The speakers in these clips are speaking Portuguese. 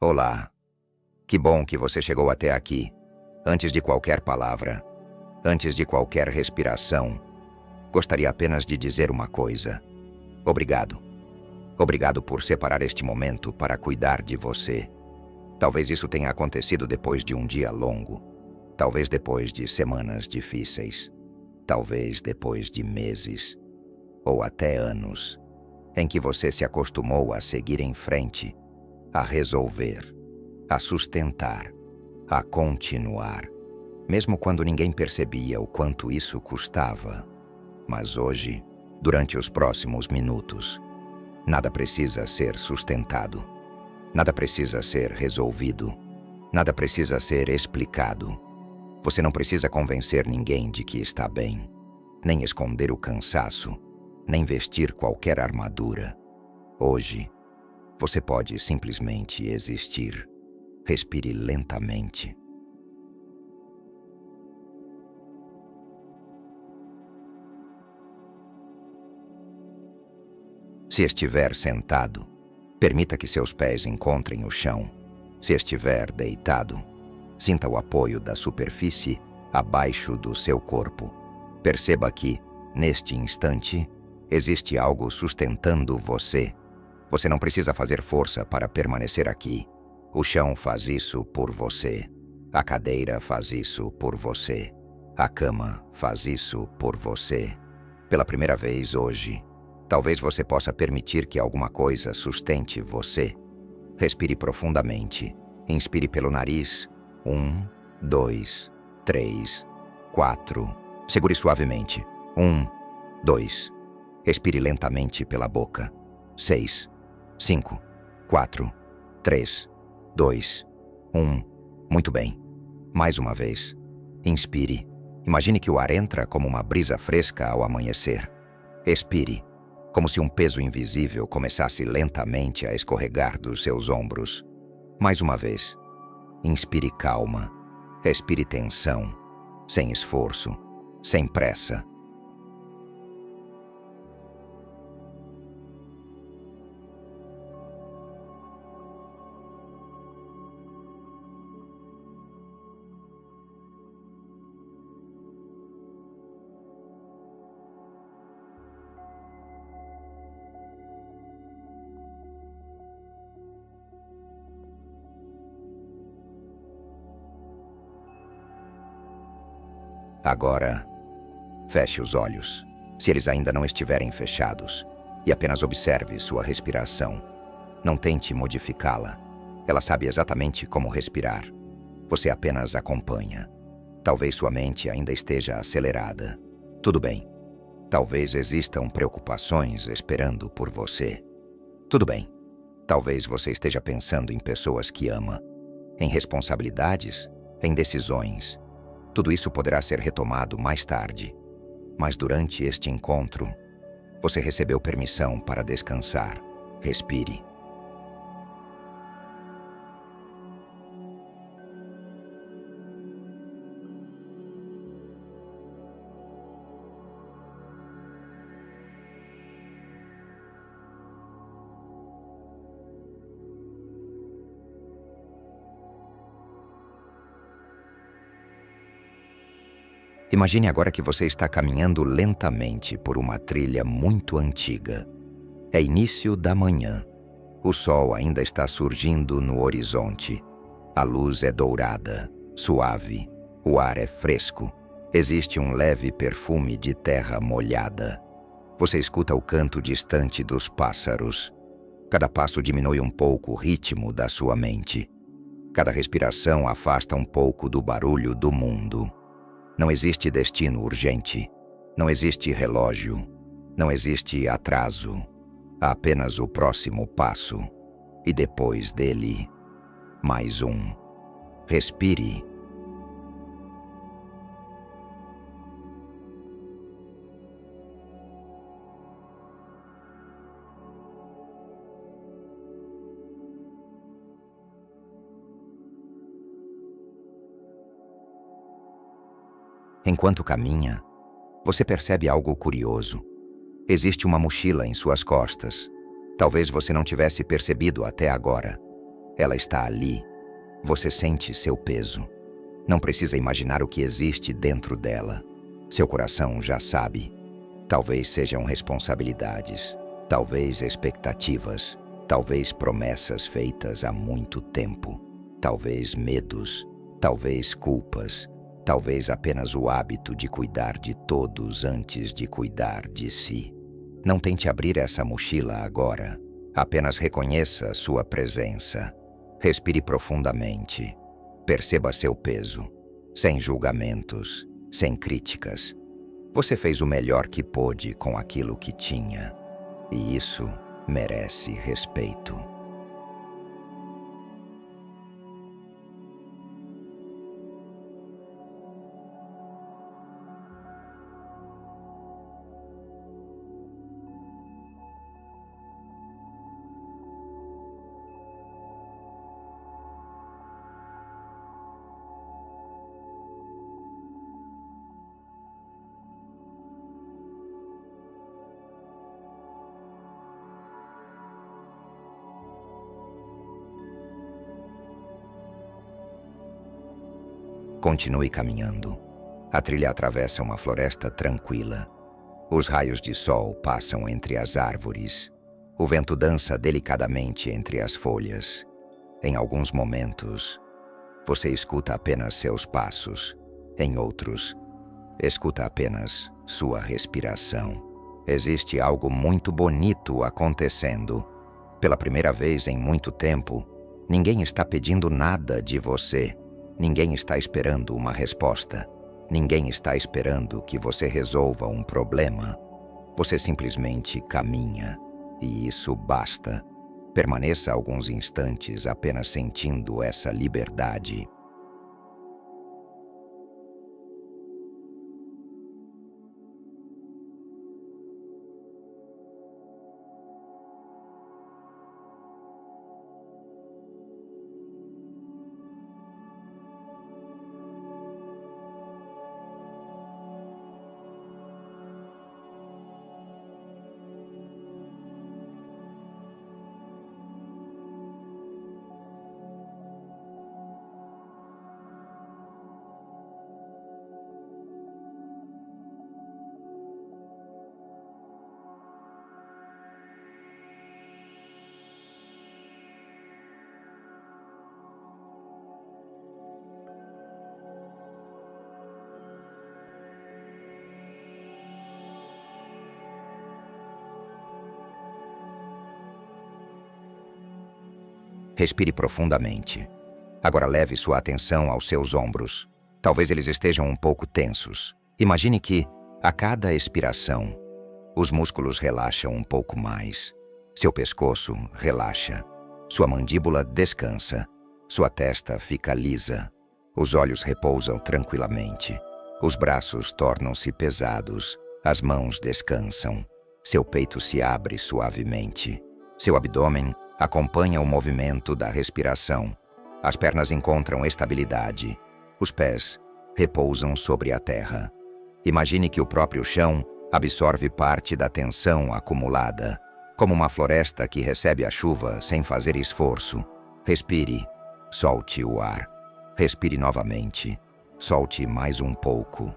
Olá, que bom que você chegou até aqui. Antes de qualquer palavra, antes de qualquer respiração, gostaria apenas de dizer uma coisa. Obrigado. Obrigado por separar este momento para cuidar de você. Talvez isso tenha acontecido depois de um dia longo. Talvez depois de semanas difíceis. Talvez depois de meses. Ou até anos. Em que você se acostumou a seguir em frente. A resolver. A sustentar. A continuar. Mesmo quando ninguém percebia o quanto isso custava. Mas hoje, durante os próximos minutos, nada precisa ser sustentado. Nada precisa ser resolvido. Nada precisa ser explicado. Você não precisa convencer ninguém de que está bem, nem esconder o cansaço, nem vestir qualquer armadura. Hoje, você pode simplesmente existir. Respire lentamente. Se estiver sentado, permita que seus pés encontrem o chão. Se estiver deitado, sinta o apoio da superfície abaixo do seu corpo. Perceba que, neste instante, existe algo sustentando você. Você não precisa fazer força para permanecer aqui. O chão faz isso por você. A cadeira faz isso por você. A cama faz isso por você. Pela primeira vez hoje, talvez você possa permitir que alguma coisa sustente você. Respire profundamente. Inspire pelo nariz. 1, 2, 3, 4. Segure suavemente. 1, 2. Expire lentamente pela boca. 6, 5, 4, 3, 2, 1. Muito bem. Mais uma vez. Inspire. Imagine que o ar entra como uma brisa fresca ao amanhecer. Expire. Como se um peso invisível começasse lentamente a escorregar dos seus ombros. Mais uma vez. Inspire calma. Respire tensão. Sem esforço. Sem pressa. Agora, feche os olhos, se eles ainda não estiverem fechados, e apenas observe sua respiração. Não tente modificá-la. Ela sabe exatamente como respirar. Você apenas acompanha. Talvez sua mente ainda esteja acelerada. Tudo bem. Talvez existam preocupações esperando por você. Tudo bem. Talvez você esteja pensando em pessoas que ama, em responsabilidades, em decisões. Tudo isso poderá ser retomado mais tarde, mas durante este encontro, você recebeu permissão para descansar. Respire. Imagine agora que você está caminhando lentamente por uma trilha muito antiga. É início da manhã. O sol ainda está surgindo no horizonte. A luz é dourada, suave. O ar é fresco. Existe um leve perfume de terra molhada. Você escuta o canto distante dos pássaros. Cada passo diminui um pouco o ritmo da sua mente. Cada respiração afasta um pouco do barulho do mundo. Não existe destino urgente. Não existe relógio. Não existe atraso. Há apenas o próximo passo. E depois dele, mais um. Respire. Enquanto caminha, você percebe algo curioso. Existe uma mochila em suas costas. Talvez você não tivesse percebido até agora. Ela está ali. Você sente seu peso. Não precisa imaginar o que existe dentro dela. Seu coração já sabe. Talvez sejam responsabilidades, talvez expectativas, talvez promessas feitas há muito tempo, talvez medos, talvez culpas, talvez apenas o hábito de cuidar de todos antes de cuidar de si. Não tente abrir essa mochila agora. Apenas reconheça sua presença. Respire profundamente. Perceba seu peso, sem julgamentos, sem críticas. Você fez o melhor que pôde com aquilo que tinha, e isso merece respeito. Continue caminhando. A trilha atravessa uma floresta tranquila. Os raios de sol passam entre as árvores. O vento dança delicadamente entre as folhas. Em alguns momentos, você escuta apenas seus passos. Em outros, escuta apenas sua respiração. Existe algo muito bonito acontecendo. Pela primeira vez em muito tempo, ninguém está pedindo nada de você. Ninguém está esperando uma resposta. Ninguém está esperando que você resolva um problema. Você simplesmente caminha, e isso basta. Permaneça alguns instantes apenas sentindo essa liberdade. Respire profundamente. Agora leve sua atenção aos seus ombros. Talvez eles estejam um pouco tensos. Imagine que, a cada expiração, os músculos relaxam um pouco mais. Seu pescoço relaxa. Sua mandíbula descansa. Sua testa fica lisa. Os olhos repousam tranquilamente. Os braços tornam-se pesados. As mãos descansam. Seu peito se abre suavemente. Seu abdômen acompanha o movimento da respiração. As pernas encontram estabilidade. Os pés repousam sobre a terra. Imagine que o próprio chão absorve parte da tensão acumulada, como uma floresta que recebe a chuva sem fazer esforço. Respire, solte o ar. Respire novamente. Solte mais um pouco.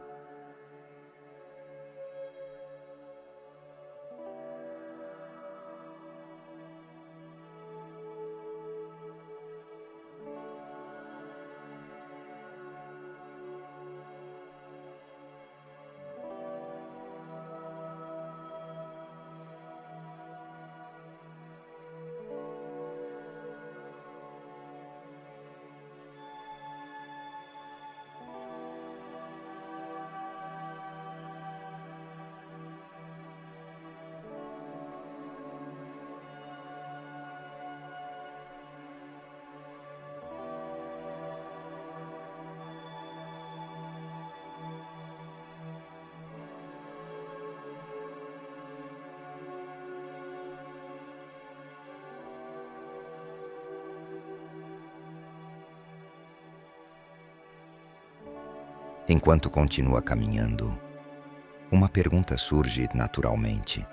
Enquanto continua caminhando, uma pergunta surge naturalmente.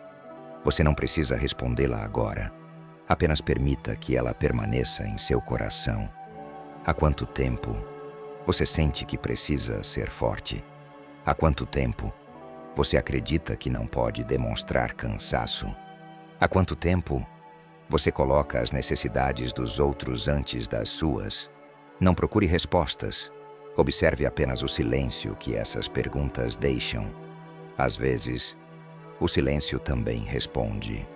Você não precisa respondê-la agora. Apenas permita que ela permaneça em seu coração. Há quanto tempo você sente que precisa ser forte? Há quanto tempo você acredita que não pode demonstrar cansaço? Há quanto tempo você coloca as necessidades dos outros antes das suas? Não procure respostas. Observe apenas o silêncio que essas perguntas deixam. Às vezes, o silêncio também responde.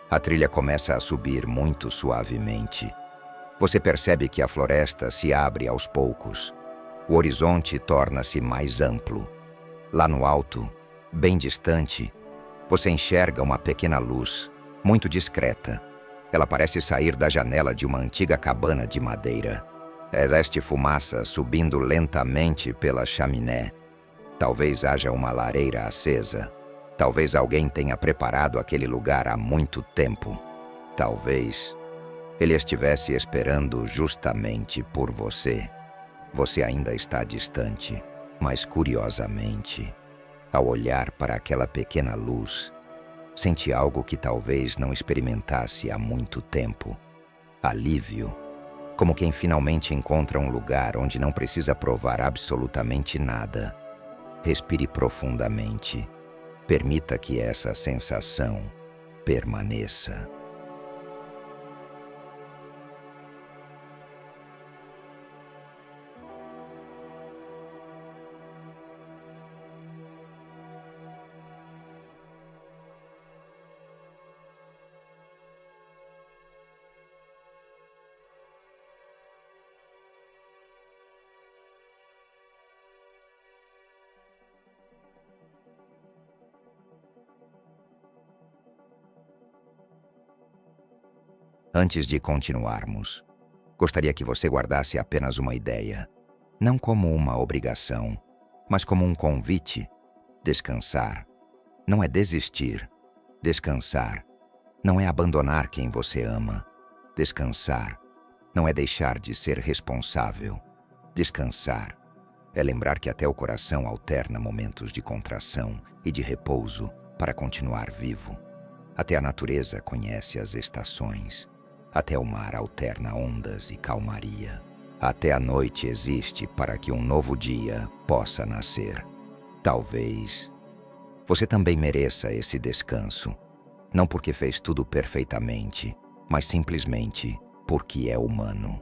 A trilha começa a subir muito suavemente. Você percebe que a floresta se abre aos poucos. O horizonte torna-se mais amplo. Lá no alto, bem distante, você enxerga uma pequena luz, muito discreta. Ela parece sair da janela de uma antiga cabana de madeira. Existe fumaça subindo lentamente pela chaminé. Talvez haja uma lareira acesa. Talvez alguém tenha preparado aquele lugar há muito tempo. Talvez ele estivesse esperando justamente por você. Você ainda está distante, mas curiosamente, ao olhar para aquela pequena luz, sente algo que talvez não experimentasse há muito tempo. Alívio, como quem finalmente encontra um lugar onde não precisa provar absolutamente nada. Respire profundamente. Permita que essa sensação permaneça. Antes de continuarmos, gostaria que você guardasse apenas uma ideia, não como uma obrigação, mas como um convite. Descansar não é desistir. Descansar não é abandonar quem você ama. Descansar não é deixar de ser responsável. Descansar é lembrar que até o coração alterna momentos de contração e de repouso para continuar vivo. Até a natureza conhece as estações. Até o mar alterna ondas e calmaria. Até a noite existe para que um novo dia possa nascer. Talvez você também mereça esse descanso, não porque fez tudo perfeitamente, mas simplesmente porque é humano.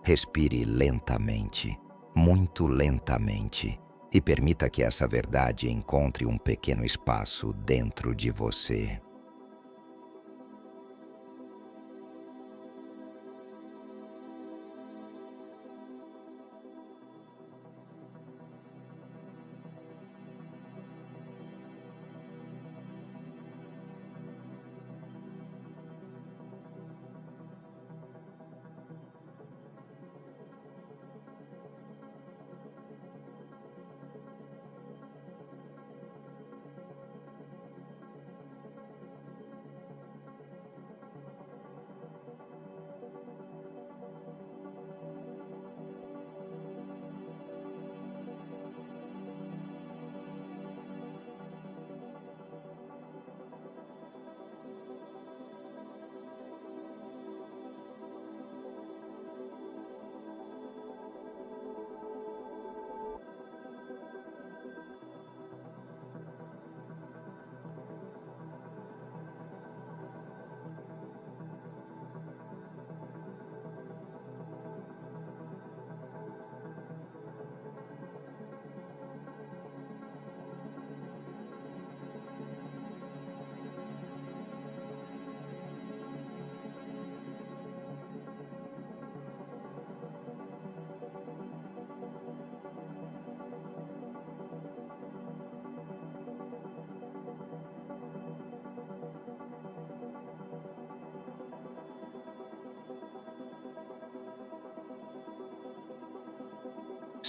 Respire lentamente, muito lentamente, e permita que essa verdade encontre um pequeno espaço dentro de você.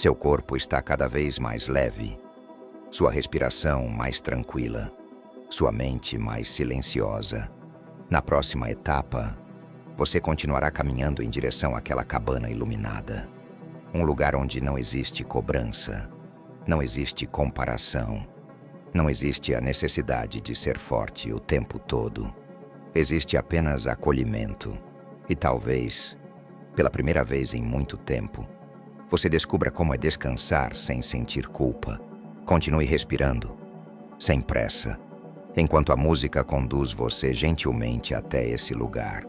Seu corpo está cada vez mais leve, sua respiração mais tranquila, sua mente mais silenciosa. Na próxima etapa, você continuará caminhando em direção àquela cabana iluminada. Um lugar onde não existe cobrança, não existe comparação, não existe a necessidade de ser forte o tempo todo. Existe apenas acolhimento e talvez, pela primeira vez em muito tempo, você descubra como é descansar sem sentir culpa. Continue respirando, sem pressa, enquanto a música conduz você gentilmente até esse lugar.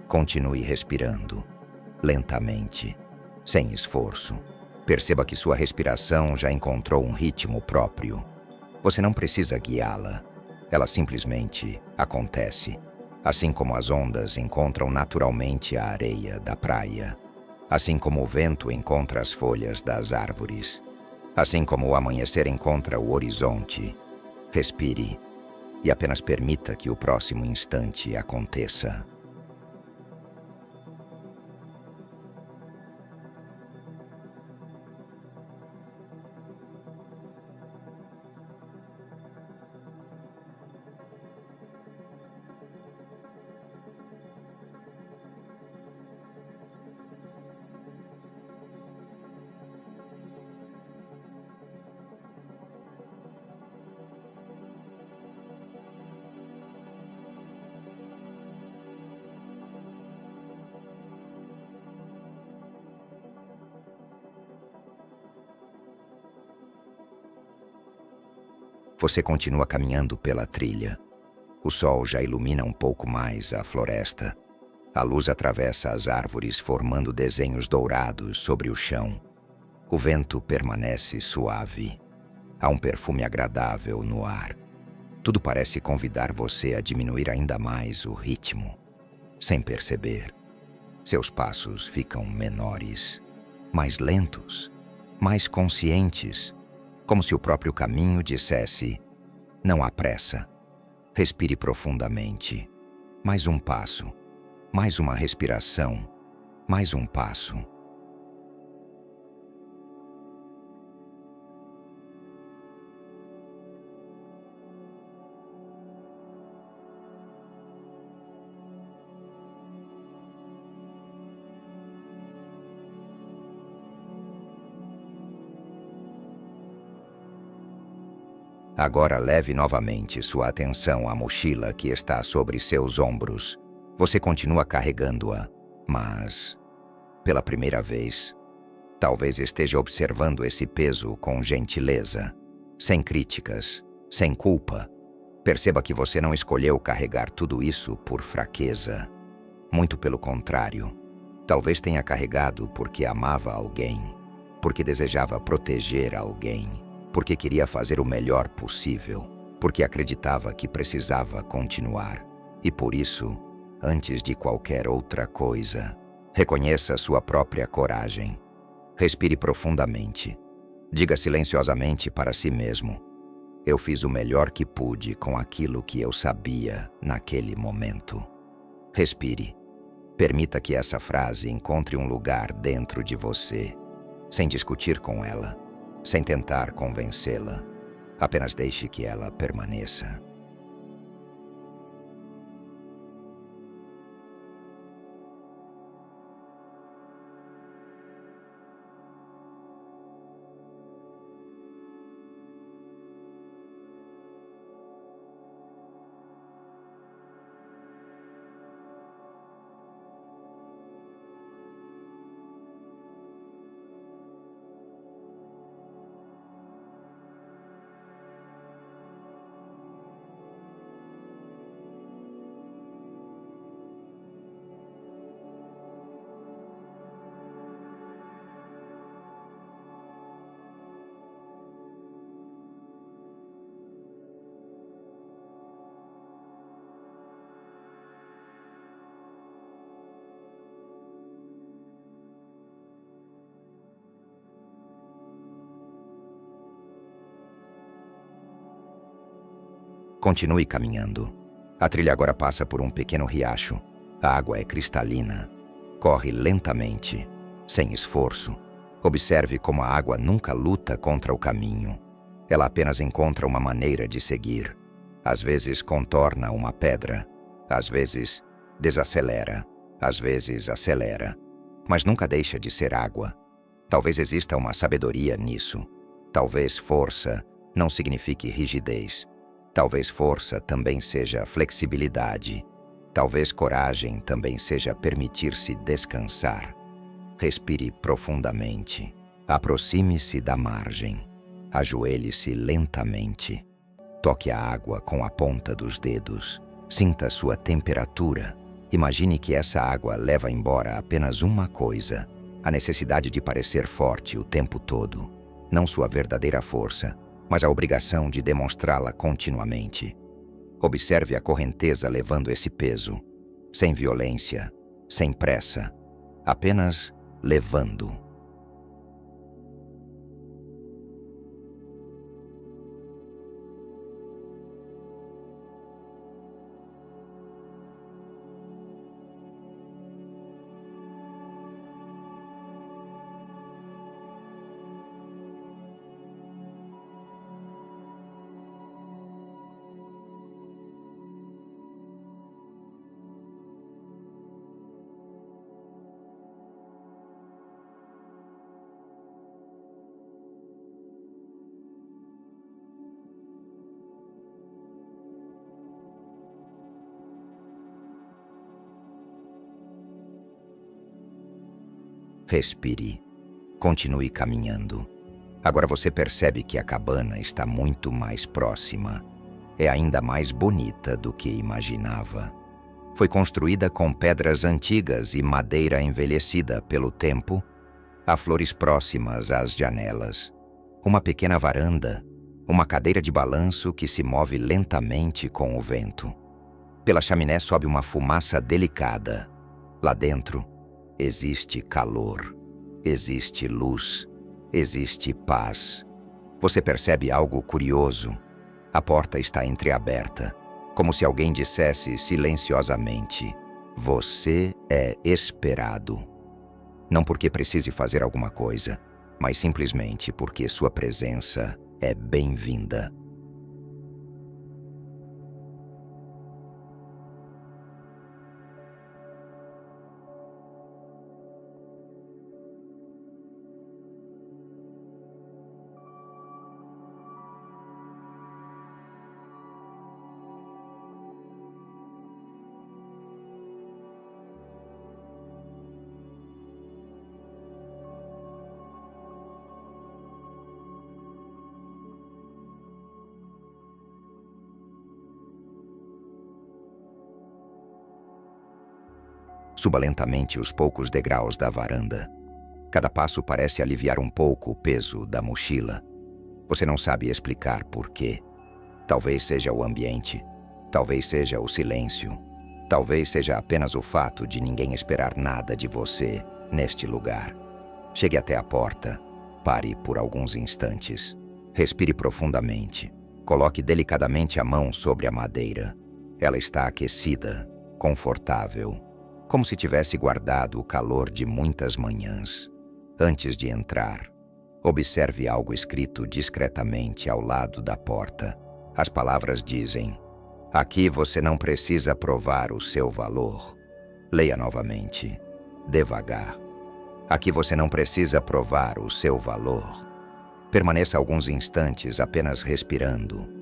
Continue respirando, lentamente, sem esforço. Perceba que sua respiração já encontrou um ritmo próprio. Você não precisa guiá-la. Ela simplesmente acontece, assim como as ondas encontram naturalmente a areia da praia, assim como o vento encontra as folhas das árvores, assim como o amanhecer encontra o horizonte. Respire e apenas permita que o próximo instante aconteça. Você continua caminhando pela trilha. O sol já ilumina um pouco mais a floresta. A luz atravessa as árvores, formando desenhos dourados sobre o chão. O vento permanece suave. Há um perfume agradável no ar. Tudo parece convidar você a diminuir ainda mais o ritmo. Sem perceber, seus passos ficam menores, mais lentos, mais conscientes, como se o próprio caminho dissesse: não há pressa. Respire profundamente. Mais um passo, mais uma respiração, mais um passo. Agora leve novamente sua atenção à mochila que está sobre seus ombros. Você continua carregando-a, mas, pela primeira vez, talvez esteja observando esse peso com gentileza, sem críticas, sem culpa. Perceba que você não escolheu carregar tudo isso por fraqueza. Muito pelo contrário, talvez tenha carregado porque amava alguém, porque desejava proteger alguém, porque queria fazer o melhor possível, porque acreditava que precisava continuar. E por isso, antes de qualquer outra coisa, reconheça sua própria coragem. Respire profundamente. Diga silenciosamente para si mesmo: eu fiz o melhor que pude com aquilo que eu sabia naquele momento. Respire. Permita que essa frase encontre um lugar dentro de você, sem discutir com ela, sem tentar convencê-la. Apenas deixe que ela permaneça. Continue caminhando. A trilha agora passa por um pequeno riacho. A água é cristalina. Corre lentamente, sem esforço. Observe como a água nunca luta contra o caminho. Ela apenas encontra uma maneira de seguir. Às vezes contorna uma pedra, às vezes desacelera, às vezes acelera, mas nunca deixa de ser água. Talvez exista uma sabedoria nisso. Talvez força não signifique rigidez. Talvez força também seja flexibilidade. Talvez coragem também seja permitir-se descansar. Respire profundamente. Aproxime-se da margem. Ajoelhe-se lentamente. Toque a água com a ponta dos dedos. Sinta sua temperatura. Imagine que essa água leva embora apenas uma coisa: a necessidade de parecer forte o tempo todo. Não sua verdadeira força, mas a obrigação de demonstrá-la continuamente. Observe a correnteza levando esse peso, sem violência, sem pressa, apenas levando. Respire. Continue caminhando. Agora você percebe que a cabana está muito mais próxima. É ainda mais bonita do que imaginava. Foi construída com pedras antigas e madeira envelhecida pelo tempo. Há flores próximas às janelas. Uma pequena varanda. Uma cadeira de balanço que se move lentamente com o vento. Pela chaminé sobe uma fumaça delicada. Lá dentro, existe calor, existe luz, existe paz. Você percebe algo curioso. A porta está entreaberta, como se alguém dissesse silenciosamente: você é esperado. Não porque precise fazer alguma coisa, mas simplesmente porque sua presença é bem-vinda. Suba lentamente os poucos degraus da varanda. Cada passo parece aliviar um pouco o peso da mochila. Você não sabe explicar por quê. Talvez seja o ambiente, talvez seja o silêncio, talvez seja apenas o fato de ninguém esperar nada de você neste lugar. Chegue até a porta, pare por alguns instantes, respire profundamente, coloque delicadamente a mão sobre a madeira. Ela está aquecida, confortável, como se tivesse guardado o calor de muitas manhãs. Antes de entrar, observe algo escrito discretamente ao lado da porta. As palavras dizem: aqui você não precisa provar o seu valor. Leia novamente, devagar. Aqui você não precisa provar o seu valor. Permaneça alguns instantes apenas respirando.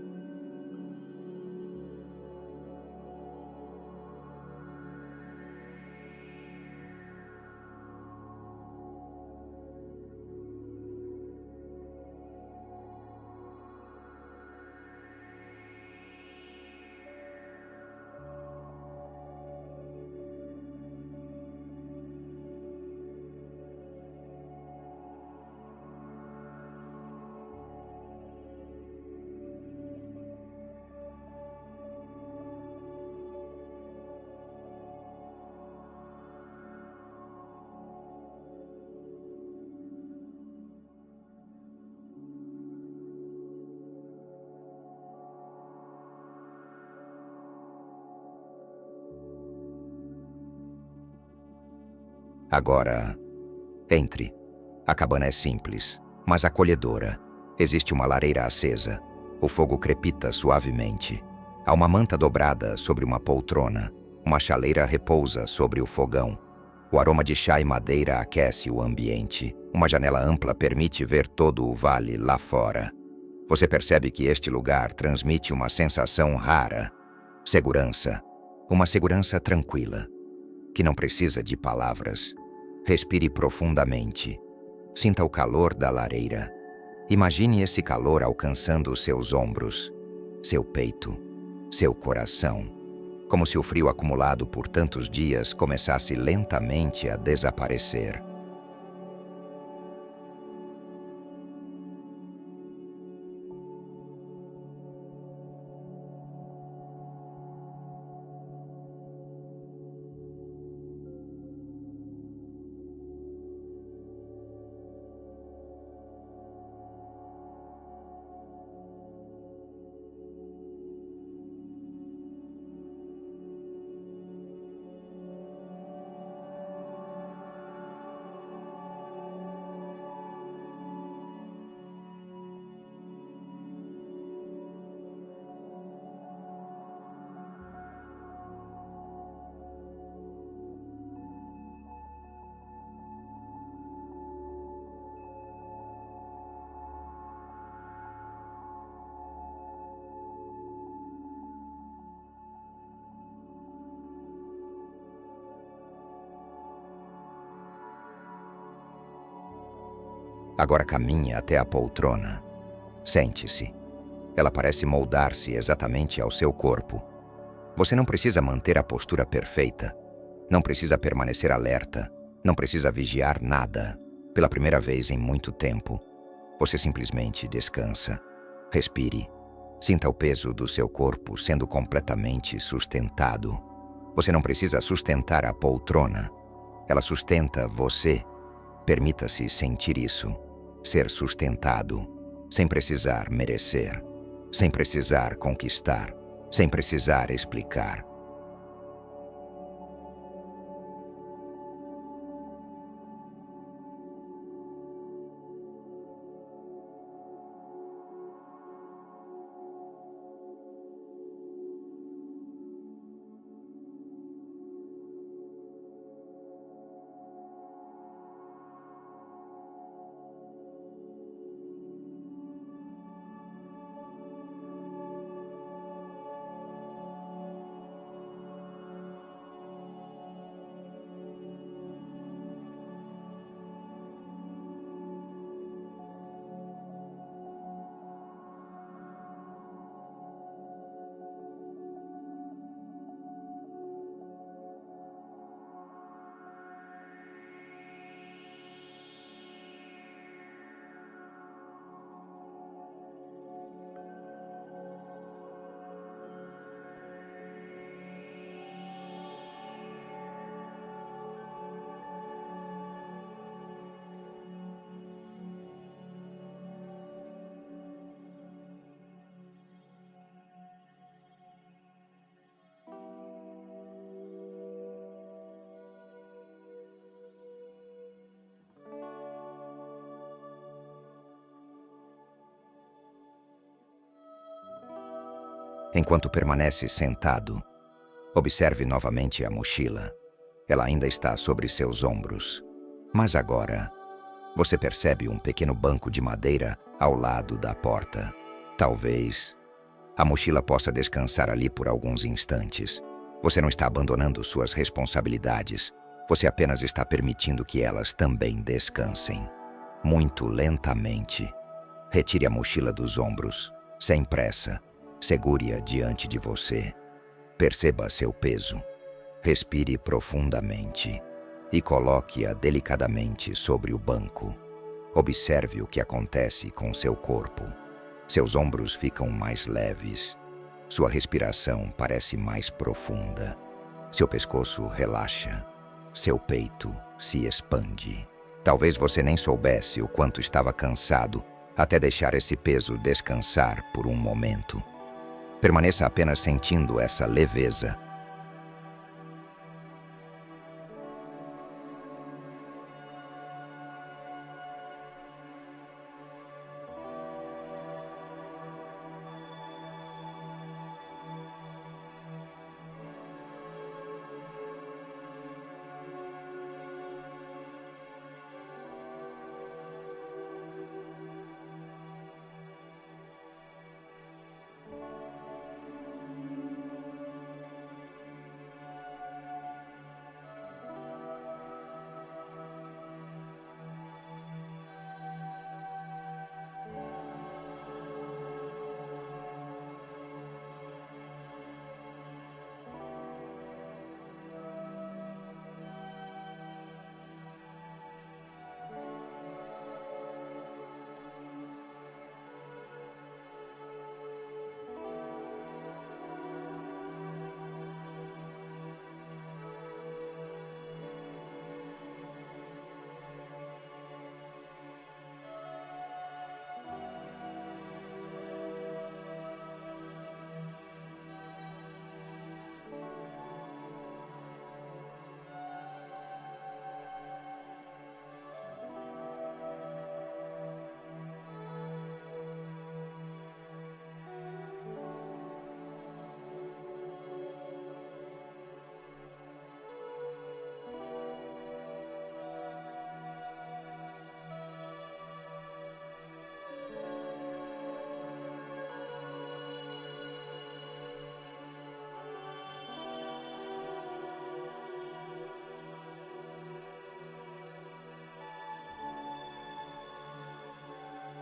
Agora, entre. A cabana é simples, mas acolhedora. Existe uma lareira acesa. O fogo crepita suavemente. Há uma manta dobrada sobre uma poltrona. Uma chaleira repousa sobre o fogão. O aroma de chá e madeira aquece o ambiente. Uma janela ampla permite ver todo o vale lá fora. Você percebe que este lugar transmite uma sensação rara. Segurança. Uma segurança tranquila, que não precisa de palavras. Respire profundamente. Sinta o calor da lareira. Imagine esse calor alcançando seus ombros, seu peito, seu coração, como se o frio acumulado por tantos dias começasse lentamente a desaparecer. Agora caminhe até a poltrona. Sente-se. Ela parece moldar-se exatamente ao seu corpo. Você não precisa manter a postura perfeita. Não precisa permanecer alerta. Não precisa vigiar nada. Pela primeira vez em muito tempo, você simplesmente descansa. Respire. Sinta o peso do seu corpo sendo completamente sustentado. Você não precisa sustentar a poltrona. Ela sustenta você. Permita-se sentir isso. Ser sustentado, sem precisar merecer, sem precisar conquistar, sem precisar explicar. Enquanto permanece sentado, observe novamente a mochila. Ela ainda está sobre seus ombros. Mas agora, você percebe um pequeno banco de madeira ao lado da porta. Talvez a mochila possa descansar ali por alguns instantes. Você não está abandonando suas responsabilidades. Você apenas está permitindo que elas também descansem. Muito lentamente, retire a mochila dos ombros. Sem pressa, segure-a diante de você. Perceba seu peso. Respire profundamente e coloque-a delicadamente sobre o banco. Observe o que acontece com seu corpo. Seus ombros ficam mais leves. Sua respiração parece mais profunda. Seu pescoço relaxa. Seu peito se expande. Talvez você nem soubesse o quanto estava cansado até deixar esse peso descansar por um momento. Permaneça apenas sentindo essa leveza.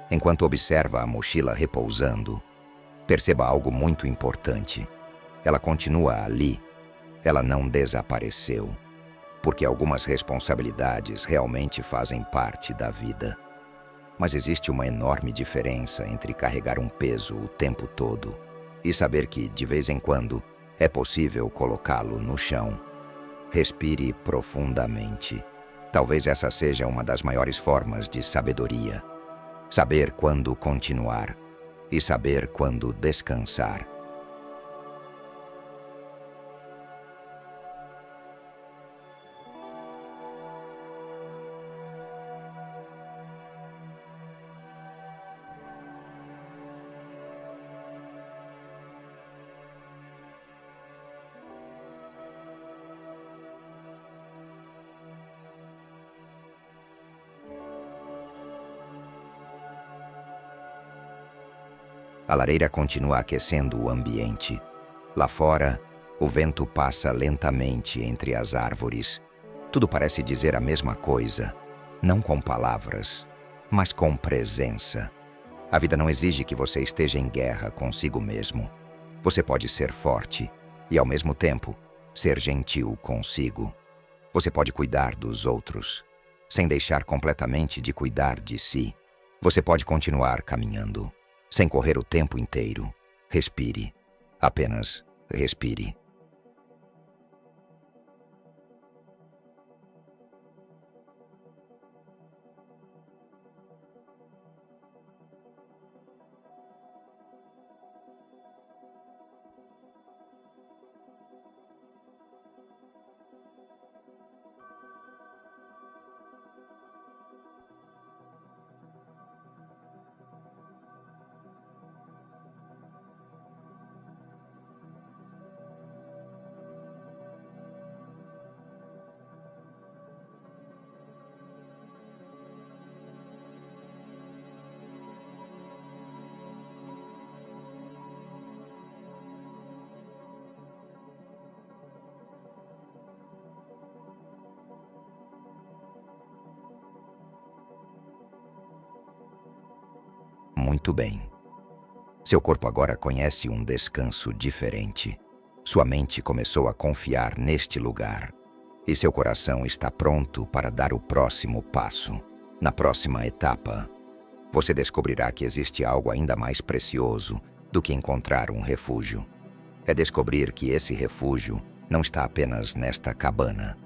Enquanto observa a mochila repousando, perceba algo muito importante. Ela continua ali. Ela não desapareceu. Porque algumas responsabilidades realmente fazem parte da vida. Mas existe uma enorme diferença entre carregar um peso o tempo todo e saber que, de vez em quando, é possível colocá-lo no chão. Respire profundamente. Talvez essa seja uma das maiores formas de sabedoria. Saber quando continuar e saber quando descansar. A lareira continua aquecendo o ambiente. Lá fora, o vento passa lentamente entre as árvores. Tudo parece dizer a mesma coisa, não com palavras, mas com presença. A vida não exige que você esteja em guerra consigo mesmo. Você pode ser forte e, ao mesmo tempo, ser gentil consigo. Você pode cuidar dos outros, sem deixar completamente de cuidar de si. Você pode continuar caminhando, sem correr o tempo inteiro. Respire. Apenas respire. Muito bem. Seu corpo agora conhece um descanso diferente. Sua mente começou a confiar neste lugar. E seu coração está pronto para dar o próximo passo. Na próxima etapa, você descobrirá que existe algo ainda mais precioso do que encontrar um refúgio. É descobrir que esse refúgio não está apenas nesta cabana.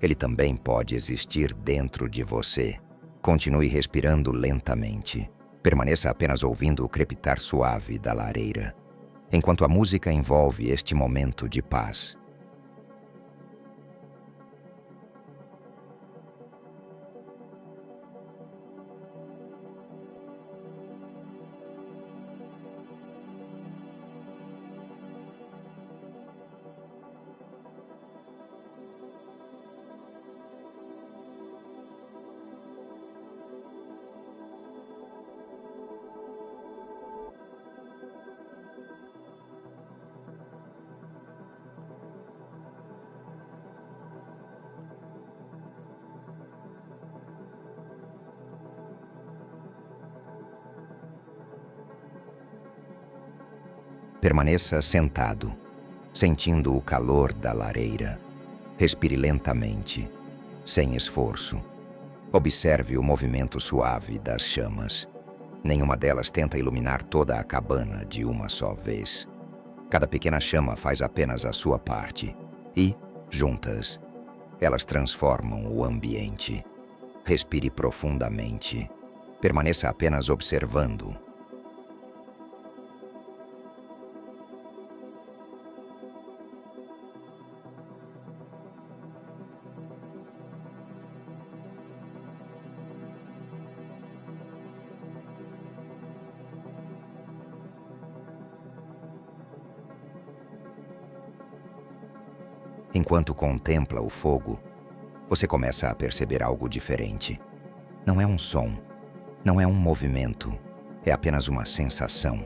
Ele também pode existir dentro de você. Continue respirando lentamente. Permaneça apenas ouvindo o crepitar suave da lareira, enquanto a música envolve este momento de paz. Permaneça sentado, sentindo o calor da lareira. Respire lentamente, sem esforço. Observe o movimento suave das chamas. Nenhuma delas tenta iluminar toda a cabana de uma só vez. Cada pequena chama faz apenas a sua parte e, juntas, elas transformam o ambiente. Respire profundamente. Permaneça apenas observando. Enquanto contempla o fogo, você começa a perceber algo diferente. Não é um som, não é um movimento, é apenas uma sensação.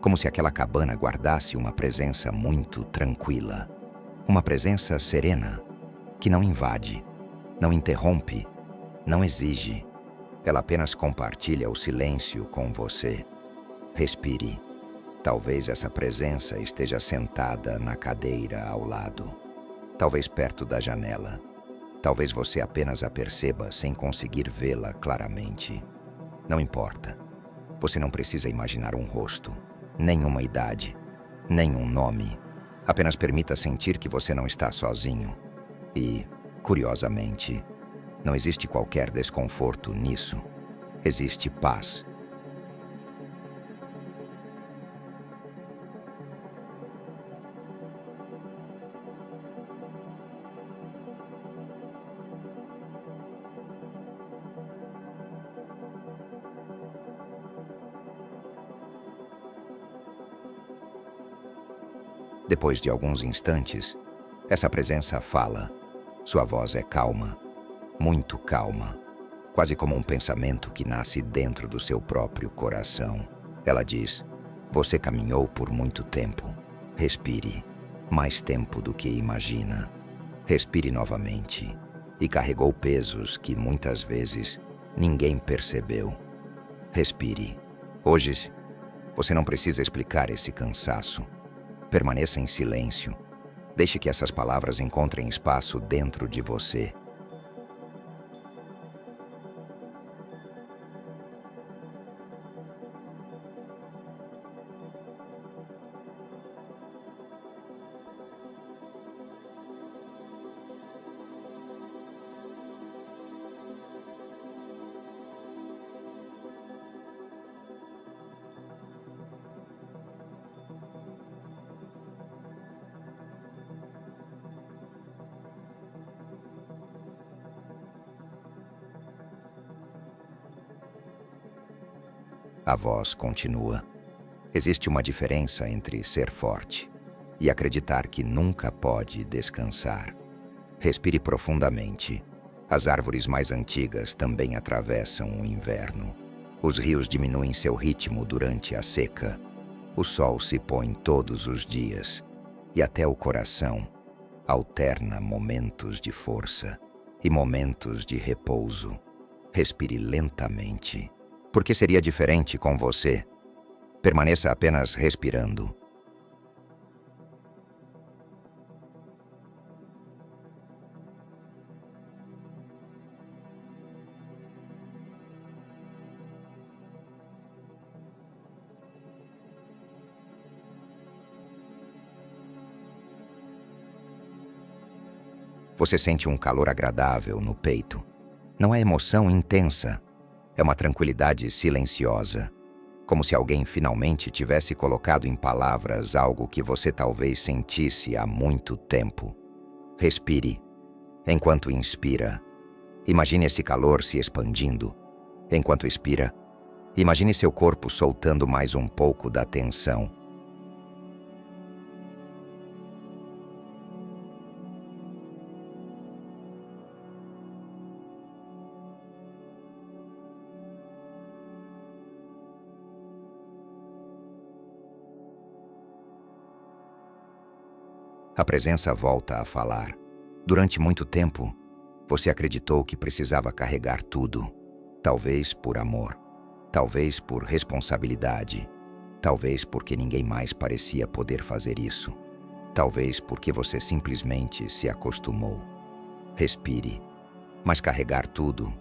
Como se aquela cabana guardasse uma presença muito tranquila. Uma presença serena, que não invade, não interrompe, não exige. Ela apenas compartilha o silêncio com você. Respire. Talvez essa presença esteja sentada na cadeira ao lado. Talvez perto da janela. Talvez você apenas a perceba sem conseguir vê-la claramente. Não importa. Você não precisa imaginar um rosto, nenhuma idade, nenhum nome. Apenas permita sentir que você não está sozinho. E, curiosamente, não existe qualquer desconforto nisso. Existe paz. Depois de alguns instantes, essa presença fala. Sua voz é calma, muito calma, quase como um pensamento que nasce dentro do seu próprio coração. Ela diz: você caminhou por muito tempo. Respire, mais tempo do que imagina. Respire novamente e carregou pesos que muitas vezes ninguém percebeu. Respire. Hoje, você não precisa explicar esse cansaço. Permaneça em silêncio. Deixe que essas palavras encontrem espaço dentro de você. A voz continua. Existe uma diferença entre ser forte e acreditar que nunca pode descansar. Respire profundamente. As árvores mais antigas também atravessam o inverno. Os rios diminuem seu ritmo durante a seca. O sol se põe todos os dias. E até o coração alterna momentos de força e momentos de repouso. Respire lentamente. Por que seria diferente com você? Permaneça apenas respirando. Você sente um calor agradável no peito. Não é emoção intensa, é uma tranquilidade silenciosa, como se alguém finalmente tivesse colocado em palavras algo que você talvez sentisse há muito tempo. Respire. Enquanto inspira, imagine esse calor se expandindo. Enquanto expira, imagine seu corpo soltando mais um pouco da tensão. A presença volta a falar. Durante muito tempo, você acreditou que precisava carregar tudo. Talvez por amor, talvez por responsabilidade, talvez porque ninguém mais parecia poder fazer isso, talvez porque você simplesmente se acostumou. Respire. Mas carregar tudo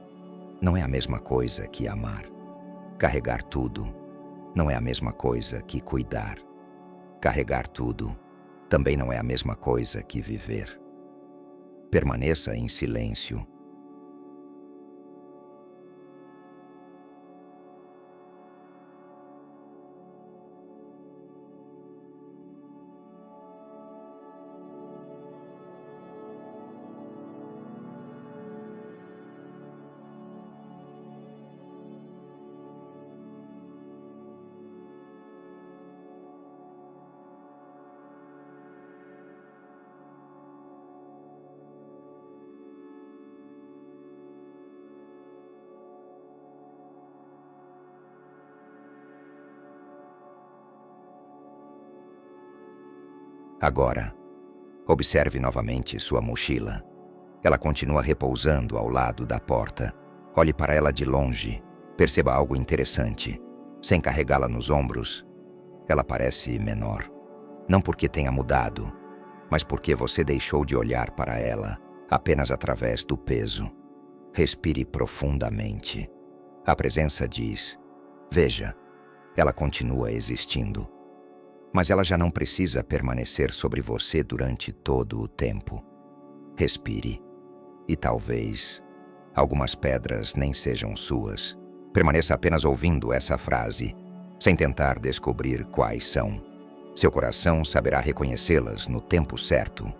não é a mesma coisa que amar. Carregar tudo não é a mesma coisa que cuidar. Carregar tudo também não é a mesma coisa que viver. Permaneça em silêncio. Agora, observe novamente sua mochila. Ela continua repousando ao lado da porta. Olhe para ela de longe. Perceba algo interessante. Sem carregá-la nos ombros, ela parece menor. Não porque tenha mudado, mas porque você deixou de olhar para ela apenas através do peso. Respire profundamente. A presença diz: veja, ela continua existindo. Mas ela já não precisa permanecer sobre você durante todo o tempo. Respire. E talvez algumas pedras nem sejam suas. Permaneça apenas ouvindo essa frase, sem tentar descobrir quais são. Seu coração saberá reconhecê-las no tempo certo.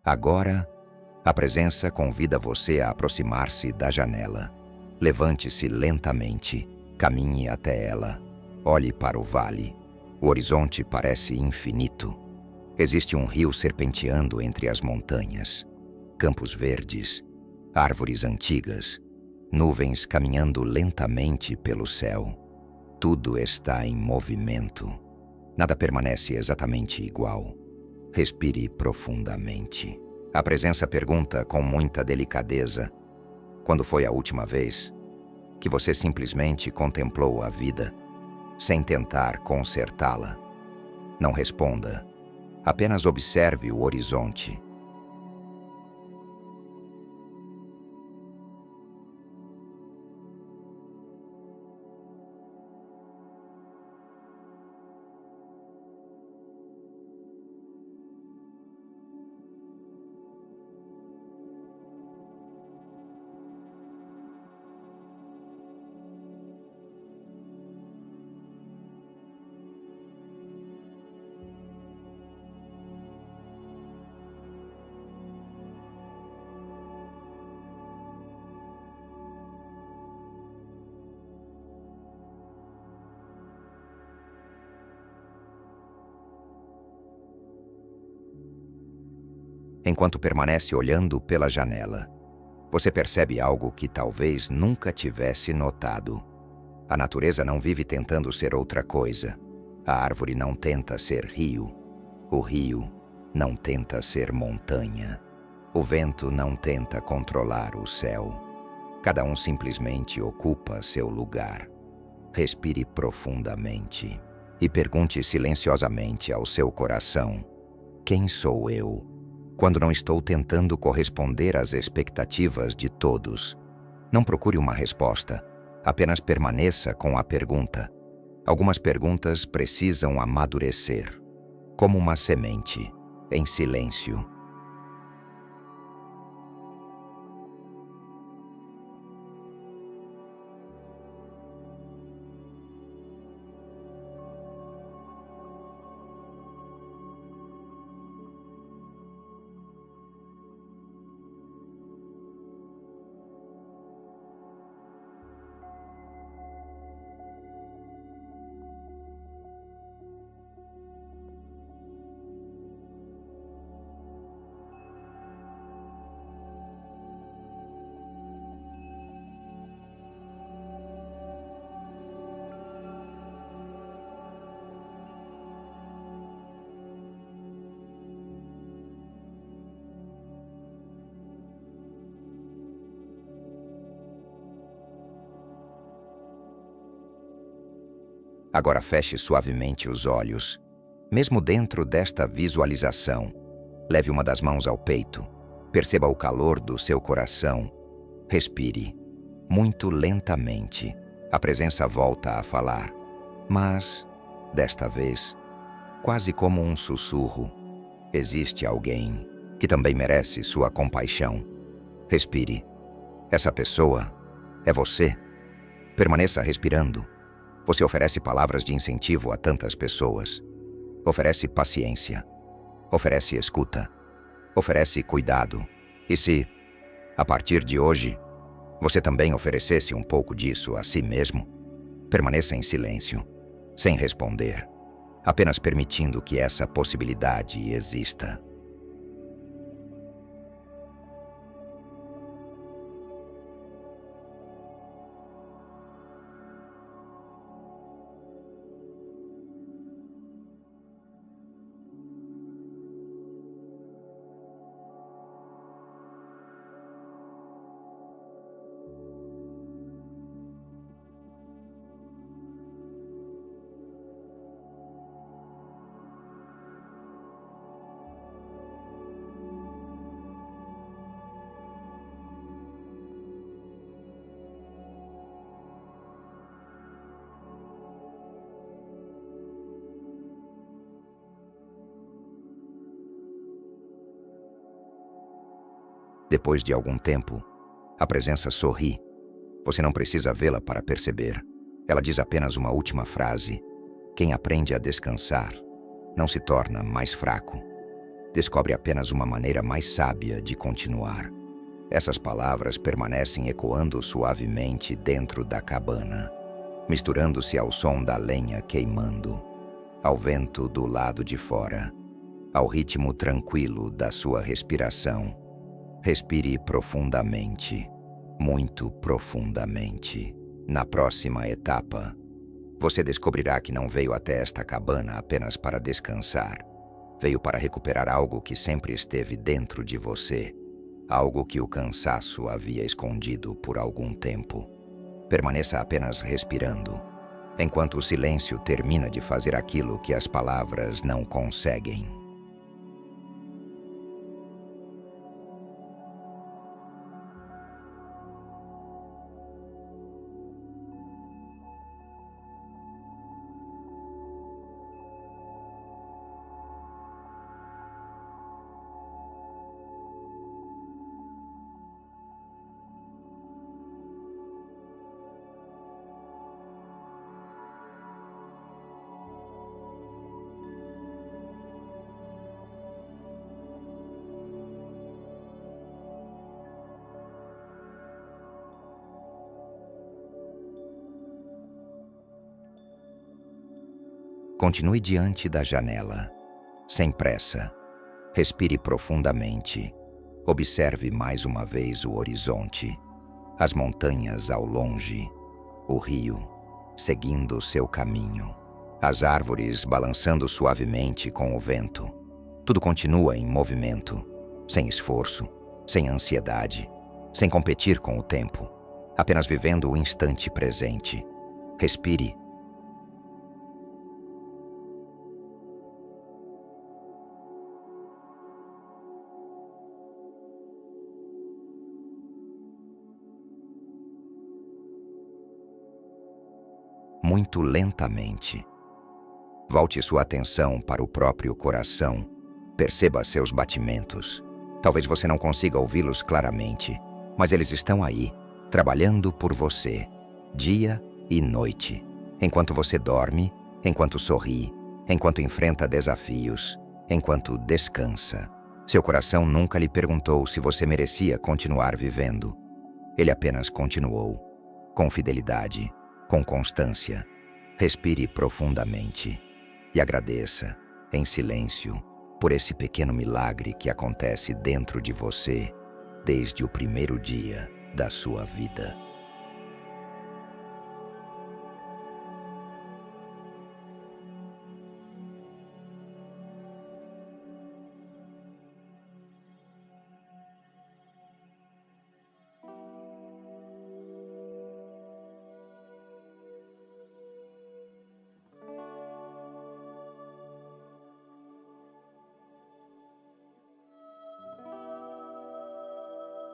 Agora, a presença convida você a aproximar-se da janela. Levante-se lentamente, caminhe até ela. Olhe para o vale. O horizonte parece infinito. Existe um rio serpenteando entre as montanhas. Campos verdes, árvores antigas, nuvens caminhando lentamente pelo céu. Tudo está em movimento. Nada permanece exatamente igual. Respire profundamente. A presença pergunta com muita delicadeza: quando foi a última vez que você simplesmente contemplou a vida, sem tentar consertá-la? Não responda. Apenas observe o horizonte. Enquanto permanece olhando pela janela, você percebe algo que talvez nunca tivesse notado. A natureza não vive tentando ser outra coisa. A árvore não tenta ser rio. O rio não tenta ser montanha. O vento não tenta controlar o céu. Cada um simplesmente ocupa seu lugar. Respire profundamente e pergunte silenciosamente ao seu coração: quem sou eu? Quando não estou tentando corresponder às expectativas de todos. Não procure uma resposta, apenas permaneça com a pergunta. Algumas perguntas precisam amadurecer, como uma semente, em silêncio. Agora feche suavemente os olhos. Mesmo dentro desta visualização, leve uma das mãos ao peito. Perceba o calor do seu coração. Respire, muito lentamente. A presença volta a falar, mas, desta vez, quase como um sussurro. Existe alguém que também merece sua compaixão. Respire. Essa pessoa é você. Permaneça respirando. Você oferece palavras de incentivo a tantas pessoas. Oferece paciência. Oferece escuta. Oferece cuidado. E se, a partir de hoje, você também oferecesse um pouco disso a si mesmo? Permaneça em silêncio, sem responder, apenas permitindo que essa possibilidade exista. Depois de algum tempo, a presença sorri. Você não precisa vê-la para perceber. Ela diz apenas uma última frase. Quem aprende a descansar não se torna mais fraco. Descobre apenas uma maneira mais sábia de continuar. Essas palavras permanecem ecoando suavemente dentro da cabana, misturando-se ao som da lenha queimando, ao vento do lado de fora, ao ritmo tranquilo da sua respiração. Respire profundamente, muito profundamente. Na próxima etapa, você descobrirá que não veio até esta cabana apenas para descansar. Veio para recuperar algo que sempre esteve dentro de você, algo que o cansaço havia escondido por algum tempo. Permaneça apenas respirando, enquanto o silêncio termina de fazer aquilo que as palavras não conseguem. Continue diante da janela, sem pressa, Respire profundamente. Observe mais uma vez o horizonte, as montanhas ao longe, o rio, seguindo seu caminho, as árvores balançando suavemente com o vento. Tudo continua em movimento, sem esforço, sem ansiedade, sem competir com o tempo, apenas vivendo o instante presente. Respire. Muito lentamente. Volte sua atenção para o próprio coração. Perceba seus batimentos. Talvez você não consiga ouvi-los claramente, mas eles estão aí, trabalhando por você, dia e noite. Enquanto você dorme, enquanto sorri, enquanto enfrenta desafios, enquanto descansa. Seu coração nunca lhe perguntou se você merecia continuar vivendo. Ele apenas continuou, com fidelidade, com constância. Respire profundamente e agradeça, em silêncio, por esse pequeno milagre que acontece dentro de você desde o primeiro dia da sua vida.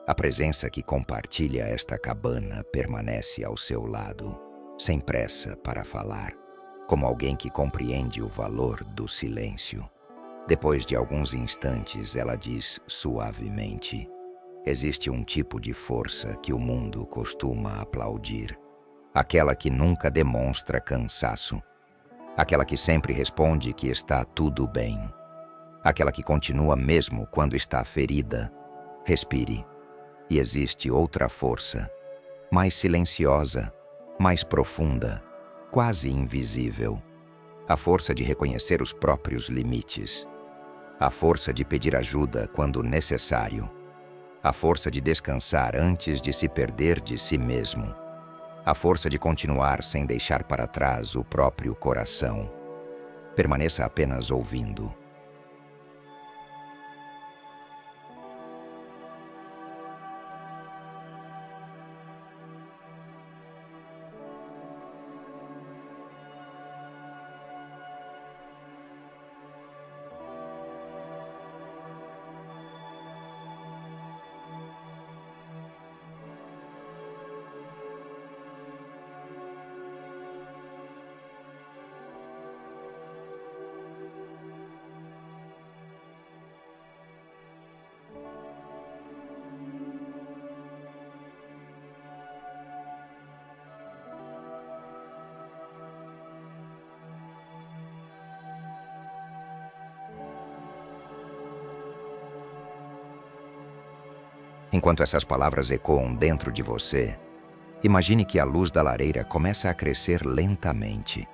A presença que compartilha esta cabana permanece ao seu lado, sem pressa para falar, como alguém que compreende o valor do silêncio. Depois de alguns instantes, ela diz suavemente: existe um tipo de força que o mundo costuma aplaudir. Aquela que nunca demonstra cansaço. Aquela que sempre responde que está tudo bem. Aquela que continua mesmo quando está ferida. Respire. E existe outra força, mais silenciosa, mais profunda, quase invisível. A força de reconhecer os próprios limites. A força de pedir ajuda quando necessário. A força de descansar antes de se perder de si mesmo. A força de continuar sem deixar para trás o próprio coração. Permaneça apenas ouvindo. Enquanto essas palavras ecoam dentro de você, imagine que a luz da lareira começa a crescer lentamente.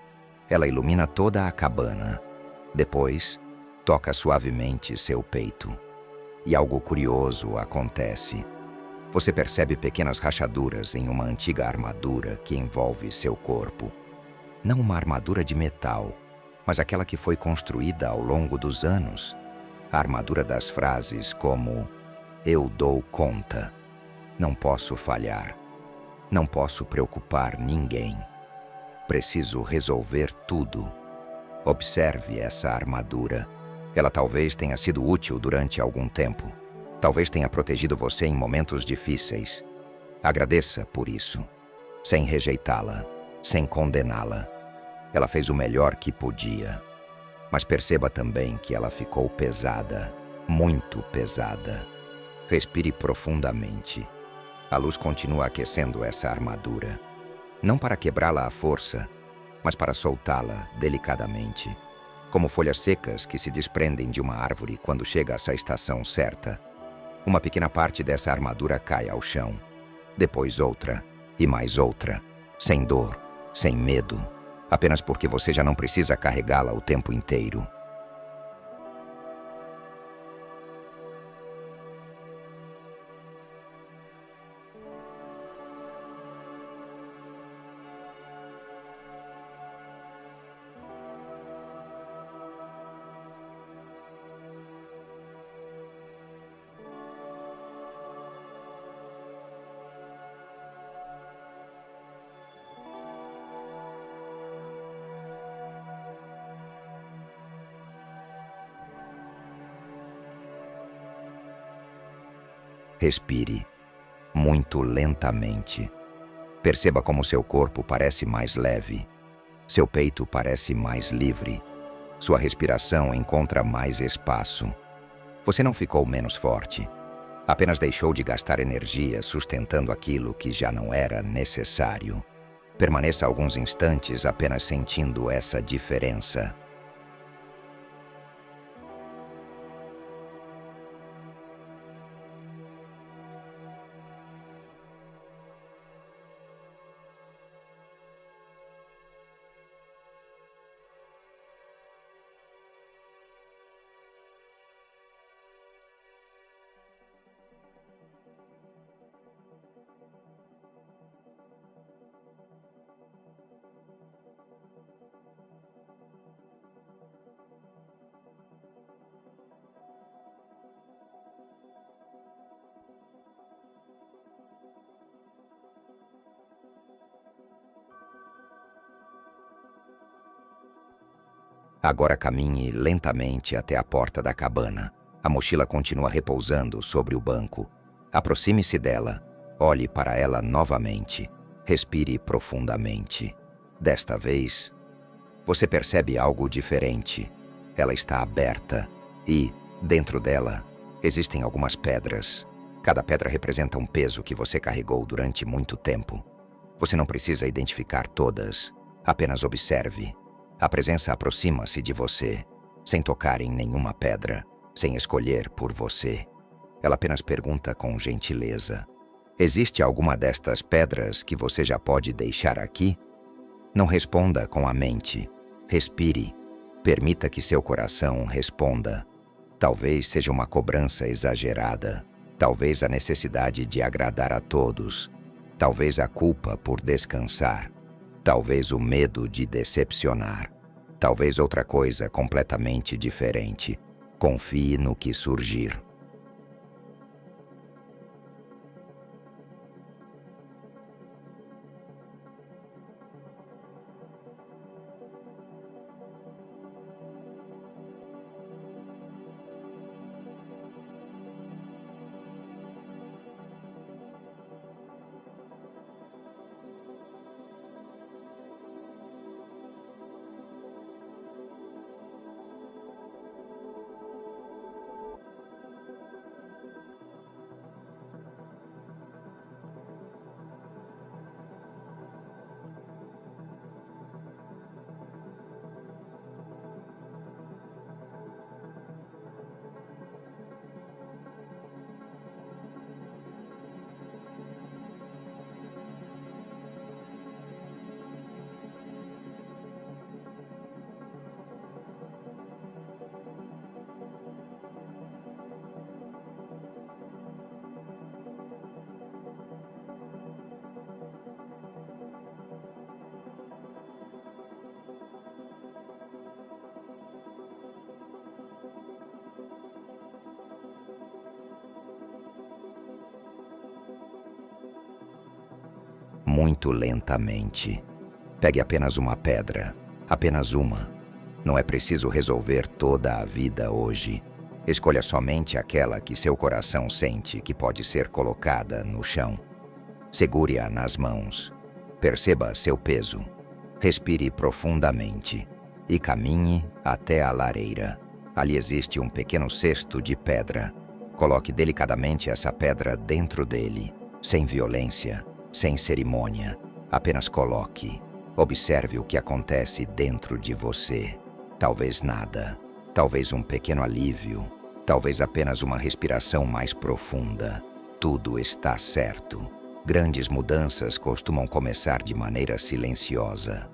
Ela ilumina toda a cabana. Depois, toca suavemente seu peito. E algo curioso acontece. Você percebe pequenas rachaduras em uma antiga armadura que envolve seu corpo. Não uma armadura de metal, mas aquela que foi construída ao longo dos anos. A armadura das frases como: eu dou conta, não posso falhar, não posso preocupar ninguém, preciso resolver tudo. Observe essa armadura. Ela talvez tenha sido útil durante algum tempo. Talvez tenha protegido você em momentos difíceis. Agradeça por isso, sem rejeitá-la, sem condená-la. Ela fez o melhor que podia. Mas perceba também que ela ficou pesada, muito pesada. Respire profundamente. A luz continua aquecendo essa armadura. Não para quebrá-la à força, mas para soltá-la delicadamente. Como folhas secas que se desprendem de uma árvore quando chega essa estação certa. Uma pequena parte dessa armadura cai ao chão. Depois outra, e mais outra. Sem dor, sem medo. Apenas porque você já não precisa carregá-la o tempo inteiro. Respire, muito lentamente. Perceba como seu corpo parece mais leve. Seu peito parece mais livre. Sua respiração encontra mais espaço. Você não ficou menos forte. Apenas deixou de gastar energia sustentando aquilo que já não era necessário. Permaneça alguns instantes apenas sentindo essa diferença. Agora caminhe lentamente até a porta da cabana. A mochila continua repousando sobre o banco. Aproxime-se dela. Olhe para ela novamente. Respire profundamente. Desta vez, você percebe algo diferente. Ela está aberta e, dentro dela, existem algumas pedras. Cada pedra representa um peso que você carregou durante muito tempo. Você não precisa identificar todas. Apenas observe. A presença aproxima-se de você, sem tocar em nenhuma pedra, sem escolher por você. Ela apenas pergunta com gentileza: existe alguma destas pedras que você já pode deixar aqui? Não responda com a mente. Respire. Permita que seu coração responda. Talvez seja uma cobrança exagerada. Talvez a necessidade de agradar a todos. Talvez a culpa por descansar. Talvez o medo de decepcionar. Talvez outra coisa completamente diferente. Confie no que surgir. Muito lentamente. Pegue apenas uma pedra, apenas uma. Não é preciso resolver toda a vida hoje. Escolha somente aquela que seu coração sente que pode ser colocada no chão. Segure-a nas mãos. Perceba seu peso. Respire profundamente e caminhe até a lareira. Ali existe um pequeno cesto de pedra. Coloque delicadamente essa pedra dentro dele, sem violência, sem cerimônia. Apenas coloque. Observe o que acontece dentro de você. Talvez nada. Talvez um pequeno alívio. Talvez apenas uma respiração mais profunda. Tudo está certo. Grandes mudanças costumam começar de maneira silenciosa.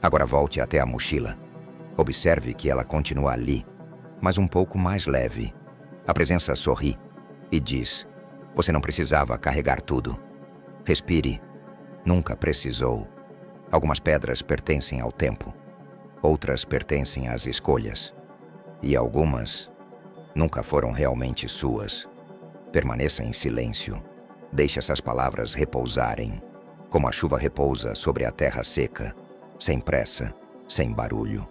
Agora volte até a mochila. Observe que ela continua ali, mas um pouco mais leve. A presença sorri e diz: você não precisava carregar tudo. Respire. Nunca precisou. Algumas pedras pertencem ao tempo. Outras pertencem às escolhas. E algumas nunca foram realmente suas. Permaneça em silêncio. Deixe essas palavras repousarem, como a chuva repousa sobre a terra seca, sem pressa, sem barulho.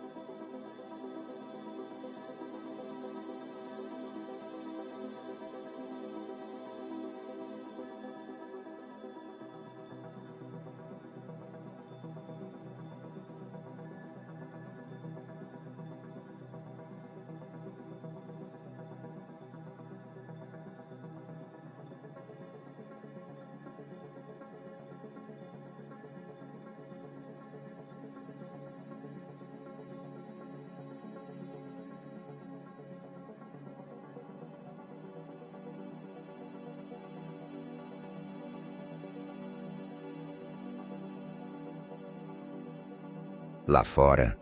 Lá fora,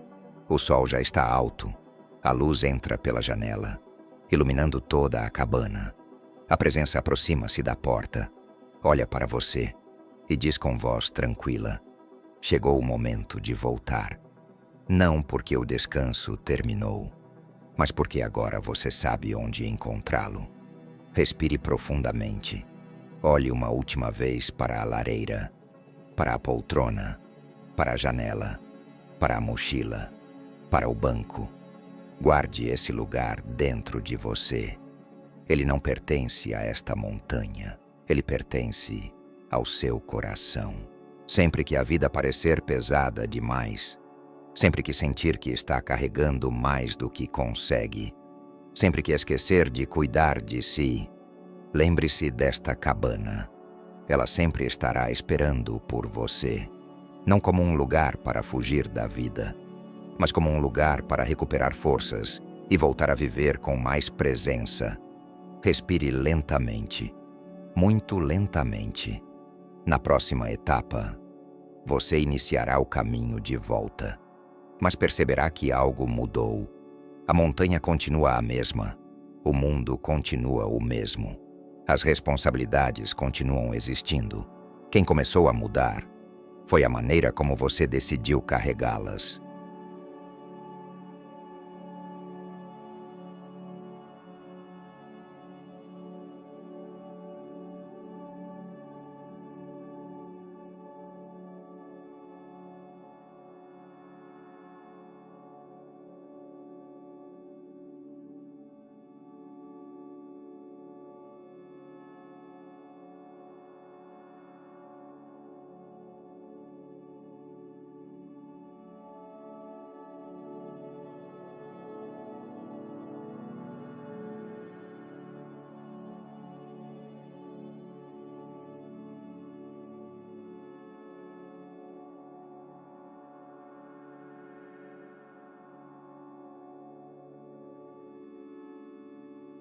o sol já está alto. A luz entra pela janela, iluminando toda a cabana. A presença aproxima-se da porta, olha para você e diz com voz tranquila: chegou o momento de voltar. Não porque o descanso terminou, mas porque agora você sabe onde encontrá-lo. Respire profundamente. Olhe uma última vez para a lareira, para a poltrona, para a janela, para a mochila, para o banco. Guarde esse lugar dentro de você. Ele não pertence a esta montanha. Ele pertence ao seu coração. Sempre que a vida parecer pesada demais, sempre que sentir que está carregando mais do que consegue, sempre que esquecer de cuidar de si, lembre-se desta cabana. Ela sempre estará esperando por você. Não como um lugar para fugir da vida, mas como um lugar para recuperar forças e voltar a viver com mais presença. Respire lentamente, muito lentamente. Na próxima etapa, você iniciará o caminho de volta, mas perceberá que algo mudou. A montanha continua a mesma, o mundo continua o mesmo. As responsabilidades continuam existindo. Quem começou a mudar foi a maneira como você decidiu carregá-las.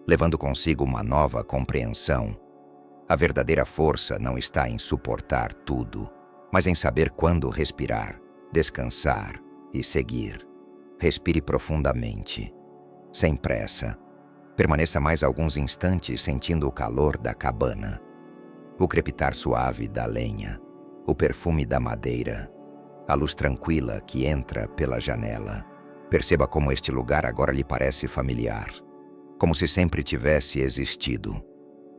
Levando consigo uma nova compreensão. A verdadeira força não está em suportar tudo, mas em saber quando respirar, descansar e seguir. Respire profundamente, sem pressa. Permaneça mais alguns instantes sentindo o calor da cabana, o crepitar suave da lenha, o perfume da madeira, a luz tranquila que entra pela janela. Perceba como este lugar agora lhe parece familiar, como se sempre tivesse existido.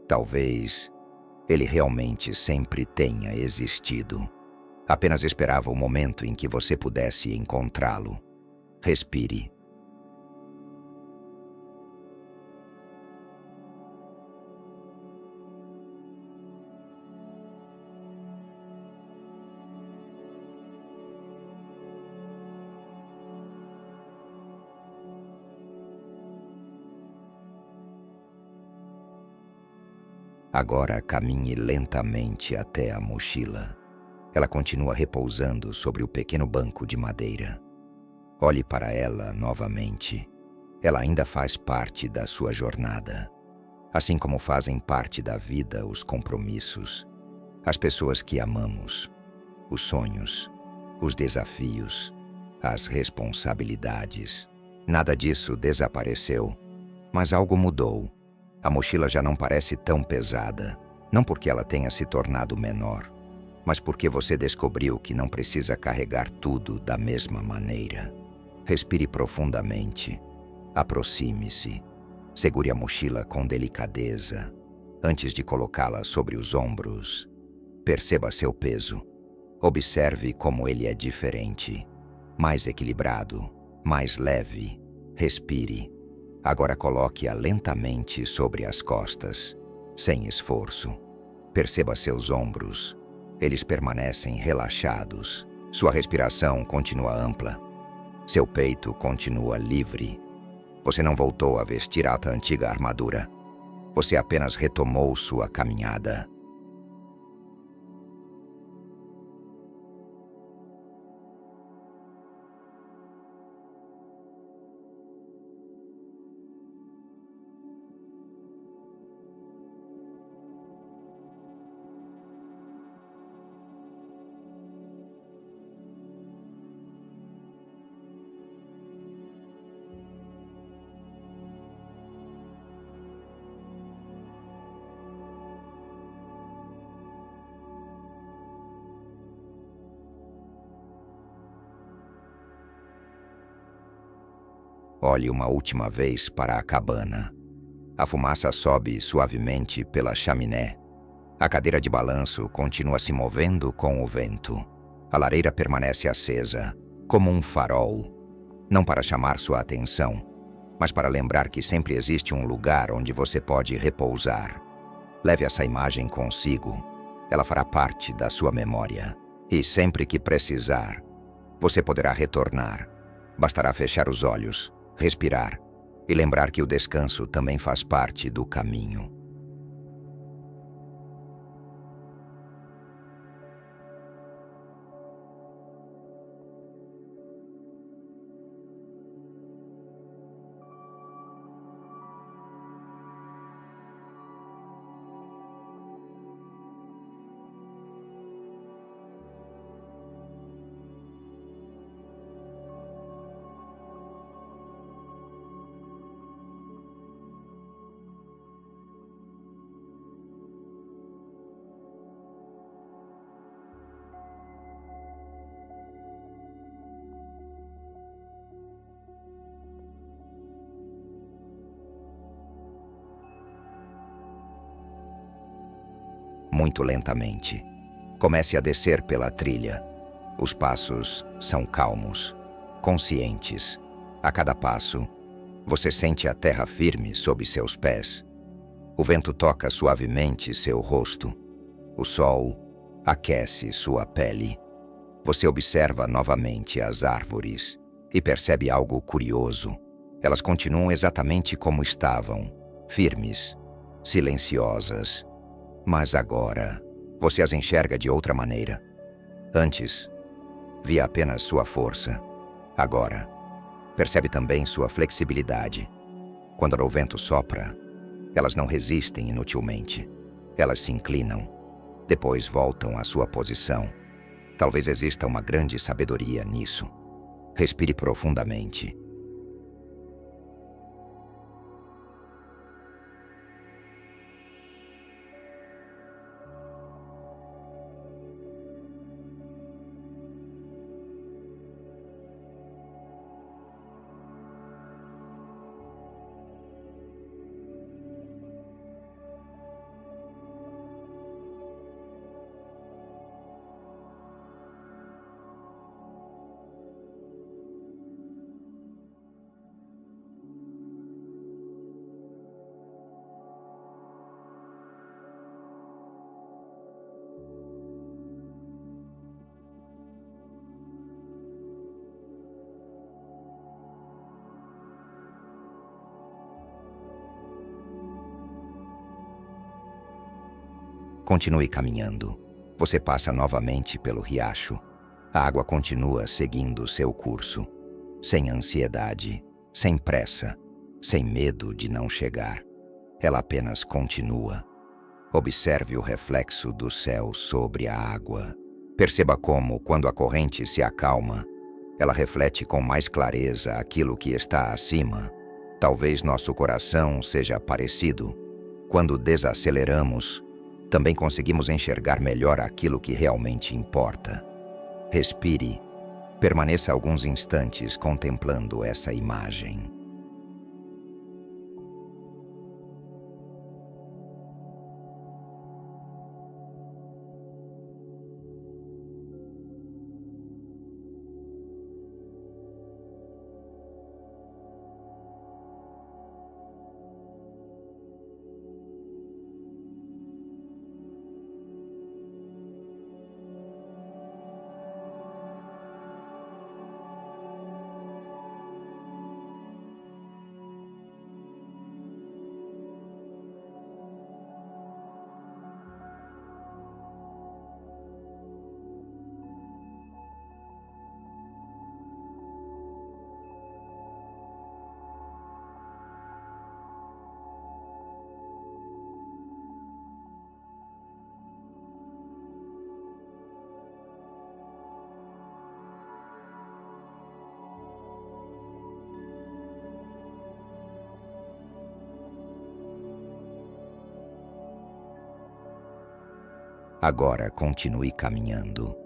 Talvez ele realmente sempre tenha existido. Apenas esperava o momento em que você pudesse encontrá-lo. Respire. Agora caminhe lentamente até a mochila. Ela continua repousando sobre o pequeno banco de madeira. Olhe para ela novamente. Ela ainda faz parte da sua jornada, assim como fazem parte da vida os compromissos, as pessoas que amamos, os sonhos, os desafios, as responsabilidades. Nada disso desapareceu, mas algo mudou. A mochila já não parece tão pesada, não porque ela tenha se tornado menor, mas porque você descobriu que não precisa carregar tudo da mesma maneira. Respire profundamente, aproxime-se, segure a mochila com delicadeza. Antes de colocá-la sobre os ombros, perceba seu peso. Observe como ele é diferente, mais equilibrado, mais leve. Respire. Agora coloque-a lentamente sobre as costas, sem esforço. Perceba seus ombros. Eles permanecem relaxados. Sua respiração continua ampla. Seu peito continua livre. Você não voltou a vestir a antiga armadura. Você apenas retomou sua caminhada. Olhe uma última vez para a cabana. A fumaça sobe suavemente pela chaminé. A cadeira de balanço continua se movendo com o vento. A lareira permanece acesa, como um farol. Não para chamar sua atenção, mas para lembrar que sempre existe um lugar onde você pode repousar. Leve essa imagem consigo. Ela fará parte da sua memória. E sempre que precisar, você poderá retornar. Bastará fechar os olhos, respirar e lembrar que o descanso também faz parte do caminho. Muito lentamente. Comece a descer pela trilha. Os passos são calmos, conscientes. A cada passo, você sente a terra firme sob seus pés. O vento toca suavemente seu rosto. O sol aquece sua pele. Você observa novamente as árvores e percebe algo curioso. Elas continuam exatamente como estavam, firmes, silenciosas. Mas agora, você as enxerga de outra maneira. Antes, via apenas sua força. Agora, percebe também sua flexibilidade. Quando o vento sopra, elas não resistem inutilmente. Elas se inclinam, depois voltam à sua posição. Talvez exista uma grande sabedoria nisso. Respire profundamente. Continue caminhando. Você passa novamente pelo riacho. A água continua seguindo seu curso, sem ansiedade, sem pressa, sem medo de não chegar. Ela apenas continua. Observe o reflexo do céu sobre a água. Perceba como, quando a corrente se acalma, Ela reflete com mais clareza aquilo que está acima. Talvez nosso coração seja parecido. Quando desaceleramos, também conseguimos enxergar melhor aquilo que realmente importa. Respire. Permaneça alguns instantes contemplando essa imagem. Agora continue caminhando.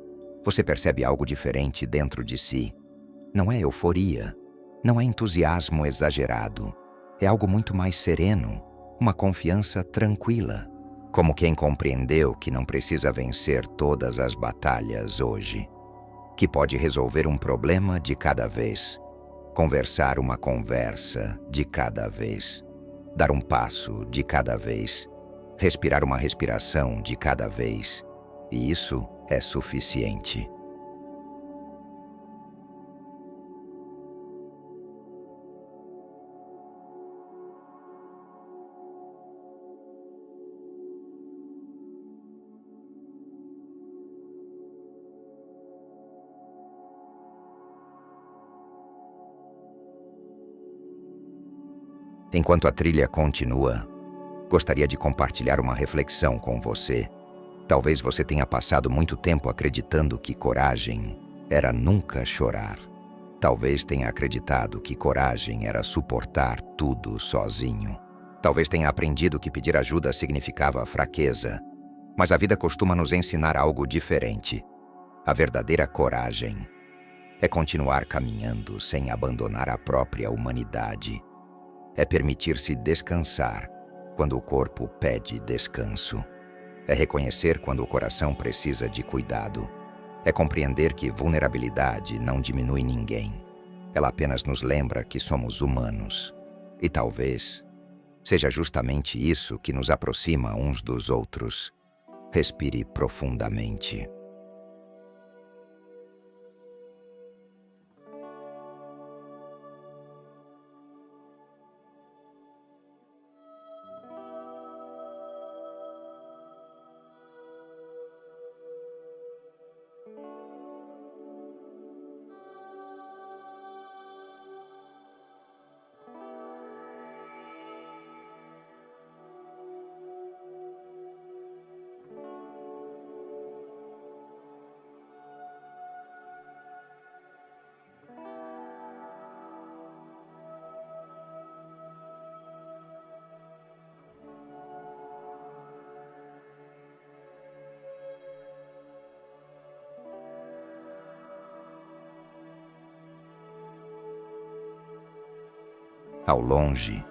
Você percebe algo diferente dentro de si. Não é euforia, não é entusiasmo exagerado. É algo muito mais sereno, uma confiança tranquila, como quem compreendeu que não precisa vencer todas as batalhas hoje, que pode resolver um problema de cada vez, conversar uma conversa de cada vez, dar um passo de cada vez, respirar uma respiração de cada vez, e isso é suficiente. Enquanto a trilha continua, gostaria de compartilhar uma reflexão com você. Talvez você tenha passado muito tempo acreditando que coragem era nunca chorar. Talvez tenha acreditado que coragem era suportar tudo sozinho. Talvez tenha aprendido que pedir ajuda significava fraqueza. Mas a vida costuma nos ensinar algo diferente. A verdadeira coragem é continuar caminhando sem abandonar a própria humanidade. É permitir-se descansar quando o corpo pede descanso. É reconhecer quando o coração precisa de cuidado. É compreender que vulnerabilidade não diminui ninguém. Ela apenas nos lembra que somos humanos. E talvez seja justamente isso que nos aproxima uns dos outros. Respire profundamente. Ao longe,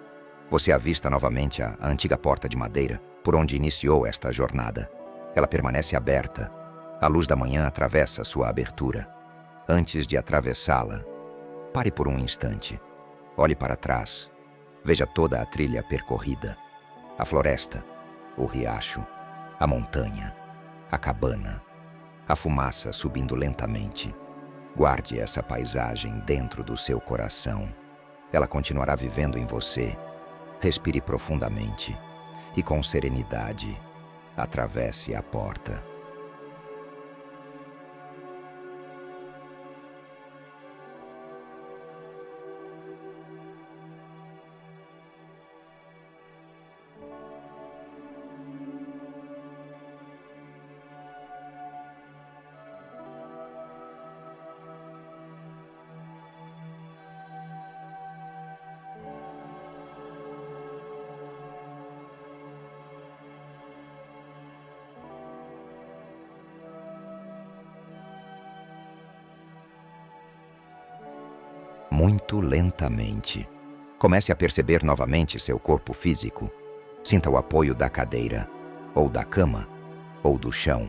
você avista novamente a antiga porta de madeira por onde iniciou esta jornada. Ela permanece aberta. A luz da manhã atravessa sua abertura. Antes de atravessá-la, pare por um instante. Olhe para trás. Veja toda a trilha percorrida. A floresta, o riacho, a montanha, a cabana, a fumaça subindo lentamente. Guarde essa paisagem dentro do seu coração. Ela continuará vivendo em você. Respire profundamente e, com serenidade, atravesse a porta. muito lentamente. Comece a perceber novamente seu corpo físico. Sinta o apoio da cadeira, ou da cama, ou do chão.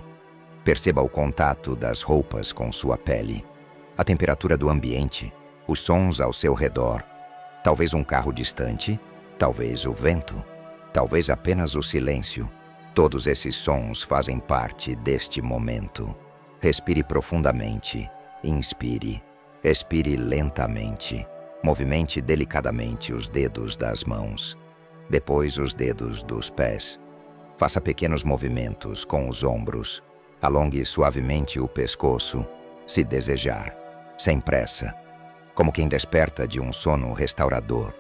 Perceba o contato das roupas com sua pele, a temperatura do ambiente, os sons ao seu redor. Talvez um carro distante, talvez o vento, talvez apenas o silêncio. Todos esses sons fazem parte deste momento. Respire profundamente, inspire, expire lentamente. Movimente delicadamente os dedos das mãos, depois os dedos dos pés. Faça pequenos movimentos com os ombros. Alongue suavemente o pescoço, se desejar, sem pressa, como quem desperta de um sono restaurador.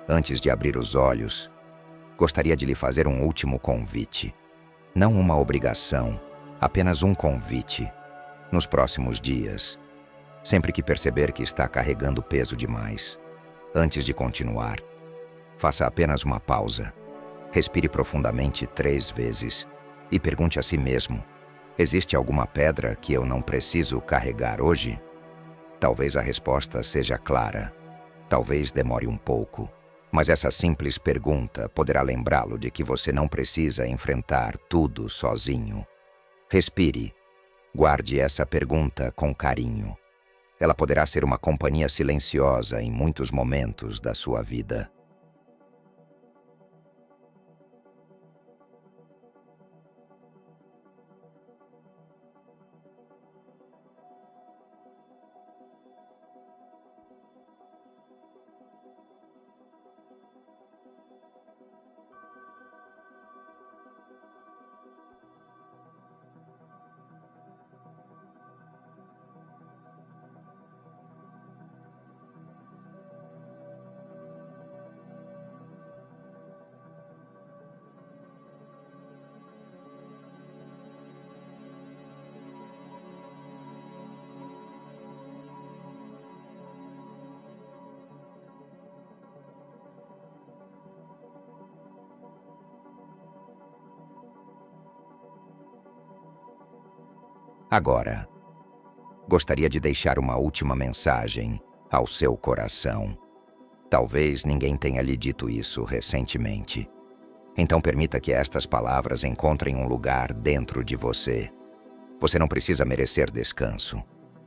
Antes de abrir os olhos, gostaria de lhe fazer um último convite. Não uma obrigação, apenas um convite. Nos próximos dias, sempre que perceber que está carregando peso demais, antes de continuar, faça apenas uma pausa. Respire profundamente 3 vezes e pergunte a si mesmo: existe alguma pedra que eu não preciso carregar hoje? Talvez a resposta seja clara. Talvez demore um pouco. Mas essa simples pergunta poderá lembrá-lo de que você não precisa enfrentar tudo sozinho. Respire. Guarde essa pergunta com carinho. Ela poderá ser uma companhia silenciosa em muitos momentos da sua vida. Agora, gostaria de deixar uma última mensagem ao seu coração. Talvez ninguém tenha lhe dito isso recentemente. Então permita que estas palavras encontrem um lugar dentro de você. Você não precisa merecer descanso.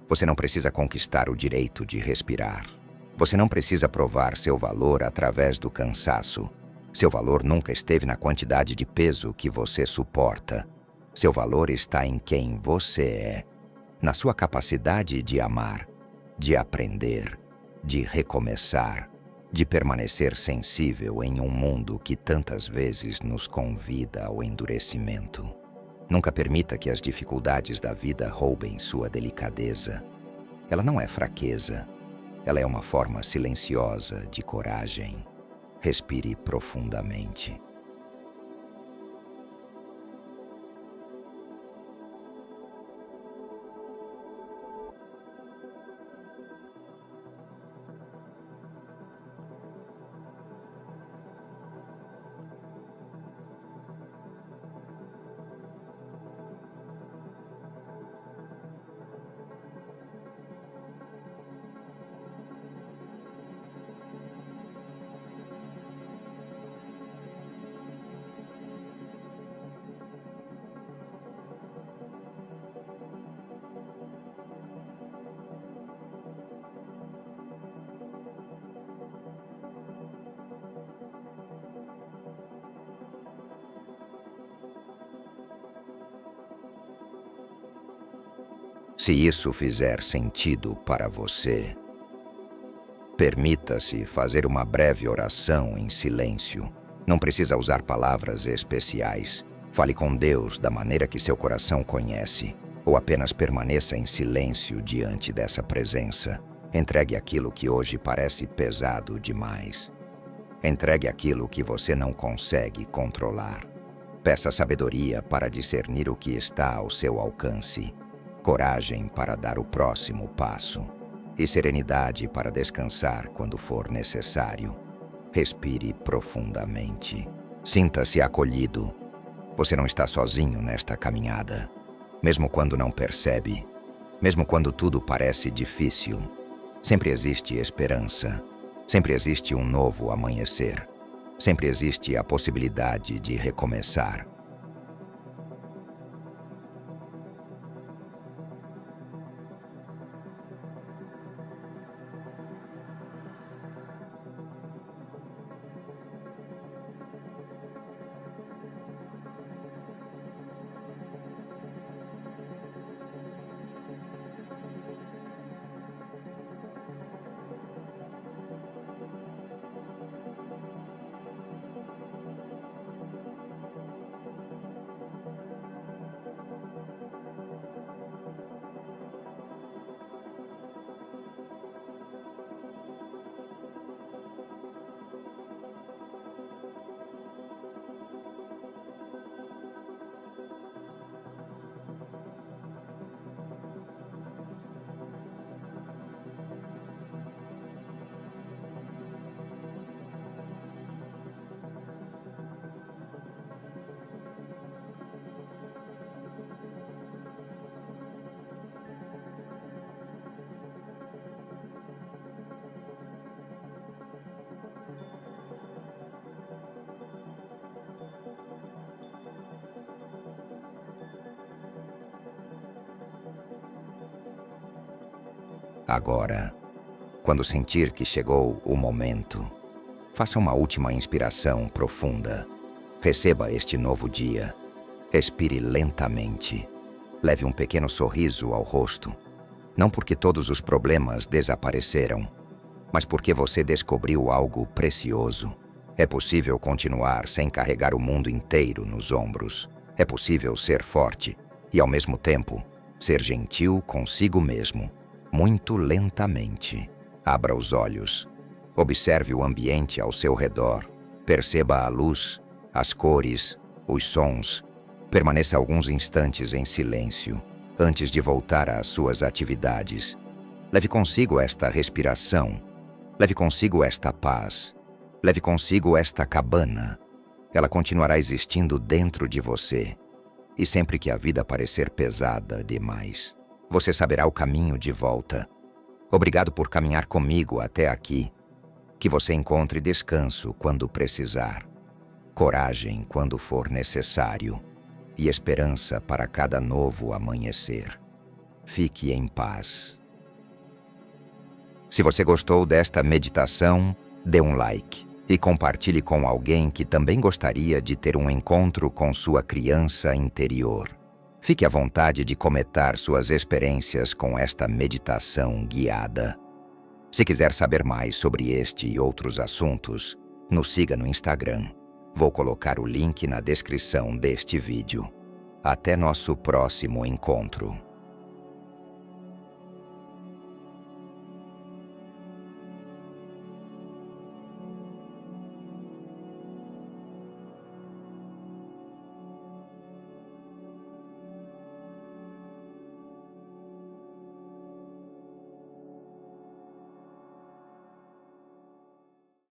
Você não precisa conquistar o direito de respirar. Você não precisa provar seu valor através do cansaço. Seu valor nunca esteve na quantidade de peso que você suporta. Seu valor está em quem você é, na sua capacidade de amar, de aprender, de recomeçar, de permanecer sensível em um mundo que tantas vezes nos convida ao endurecimento. Nunca permita que as dificuldades da vida roubem sua delicadeza. Ela não é fraqueza, ela é uma forma silenciosa de coragem. Respire profundamente. Se isso fizer sentido para você, permita-se fazer uma breve oração em silêncio. Não precisa usar palavras especiais. Fale com Deus da maneira que seu coração conhece, ou apenas permaneça em silêncio diante dessa presença. Entregue aquilo que hoje parece pesado demais. Entregue aquilo que você não consegue controlar. Peça sabedoria para discernir o que está ao seu alcance, coragem para dar o próximo passo e serenidade para descansar quando for necessário. Respire profundamente. Sinta-se acolhido. Você não está sozinho nesta caminhada. Mesmo quando não percebe, mesmo quando tudo parece difícil, sempre existe esperança. Sempre existe um novo amanhecer. Sempre existe a possibilidade de recomeçar. Agora, quando sentir que chegou o momento, faça uma última inspiração profunda. Receba este novo dia. Respire lentamente. Leve um pequeno sorriso ao rosto. Não porque todos os problemas desapareceram, mas porque você descobriu algo precioso. É possível continuar sem carregar o mundo inteiro nos ombros. É possível ser forte e, ao mesmo tempo, ser gentil consigo mesmo. Muito lentamente. Abra os olhos. Observe o ambiente ao seu redor. Perceba a luz, as cores, os sons. Permaneça alguns instantes em silêncio, antes de voltar às suas atividades. Leve consigo esta respiração. Leve consigo esta paz. Leve consigo esta cabana. Ela continuará existindo dentro de você. E sempre que a vida parecer pesada demais, você saberá o caminho de volta. Obrigado por caminhar comigo até aqui. Que você encontre descanso quando precisar, coragem quando for necessário e esperança para cada novo amanhecer. Fique em paz. Se você gostou desta meditação, dê um like e compartilhe com alguém que também gostaria de ter um encontro com sua criança interior. Fique à vontade de comentar suas experiências com esta meditação guiada. Se quiser saber mais sobre este e outros assuntos, nos siga no Instagram. Vou colocar o link na descrição deste vídeo. Até nosso próximo encontro.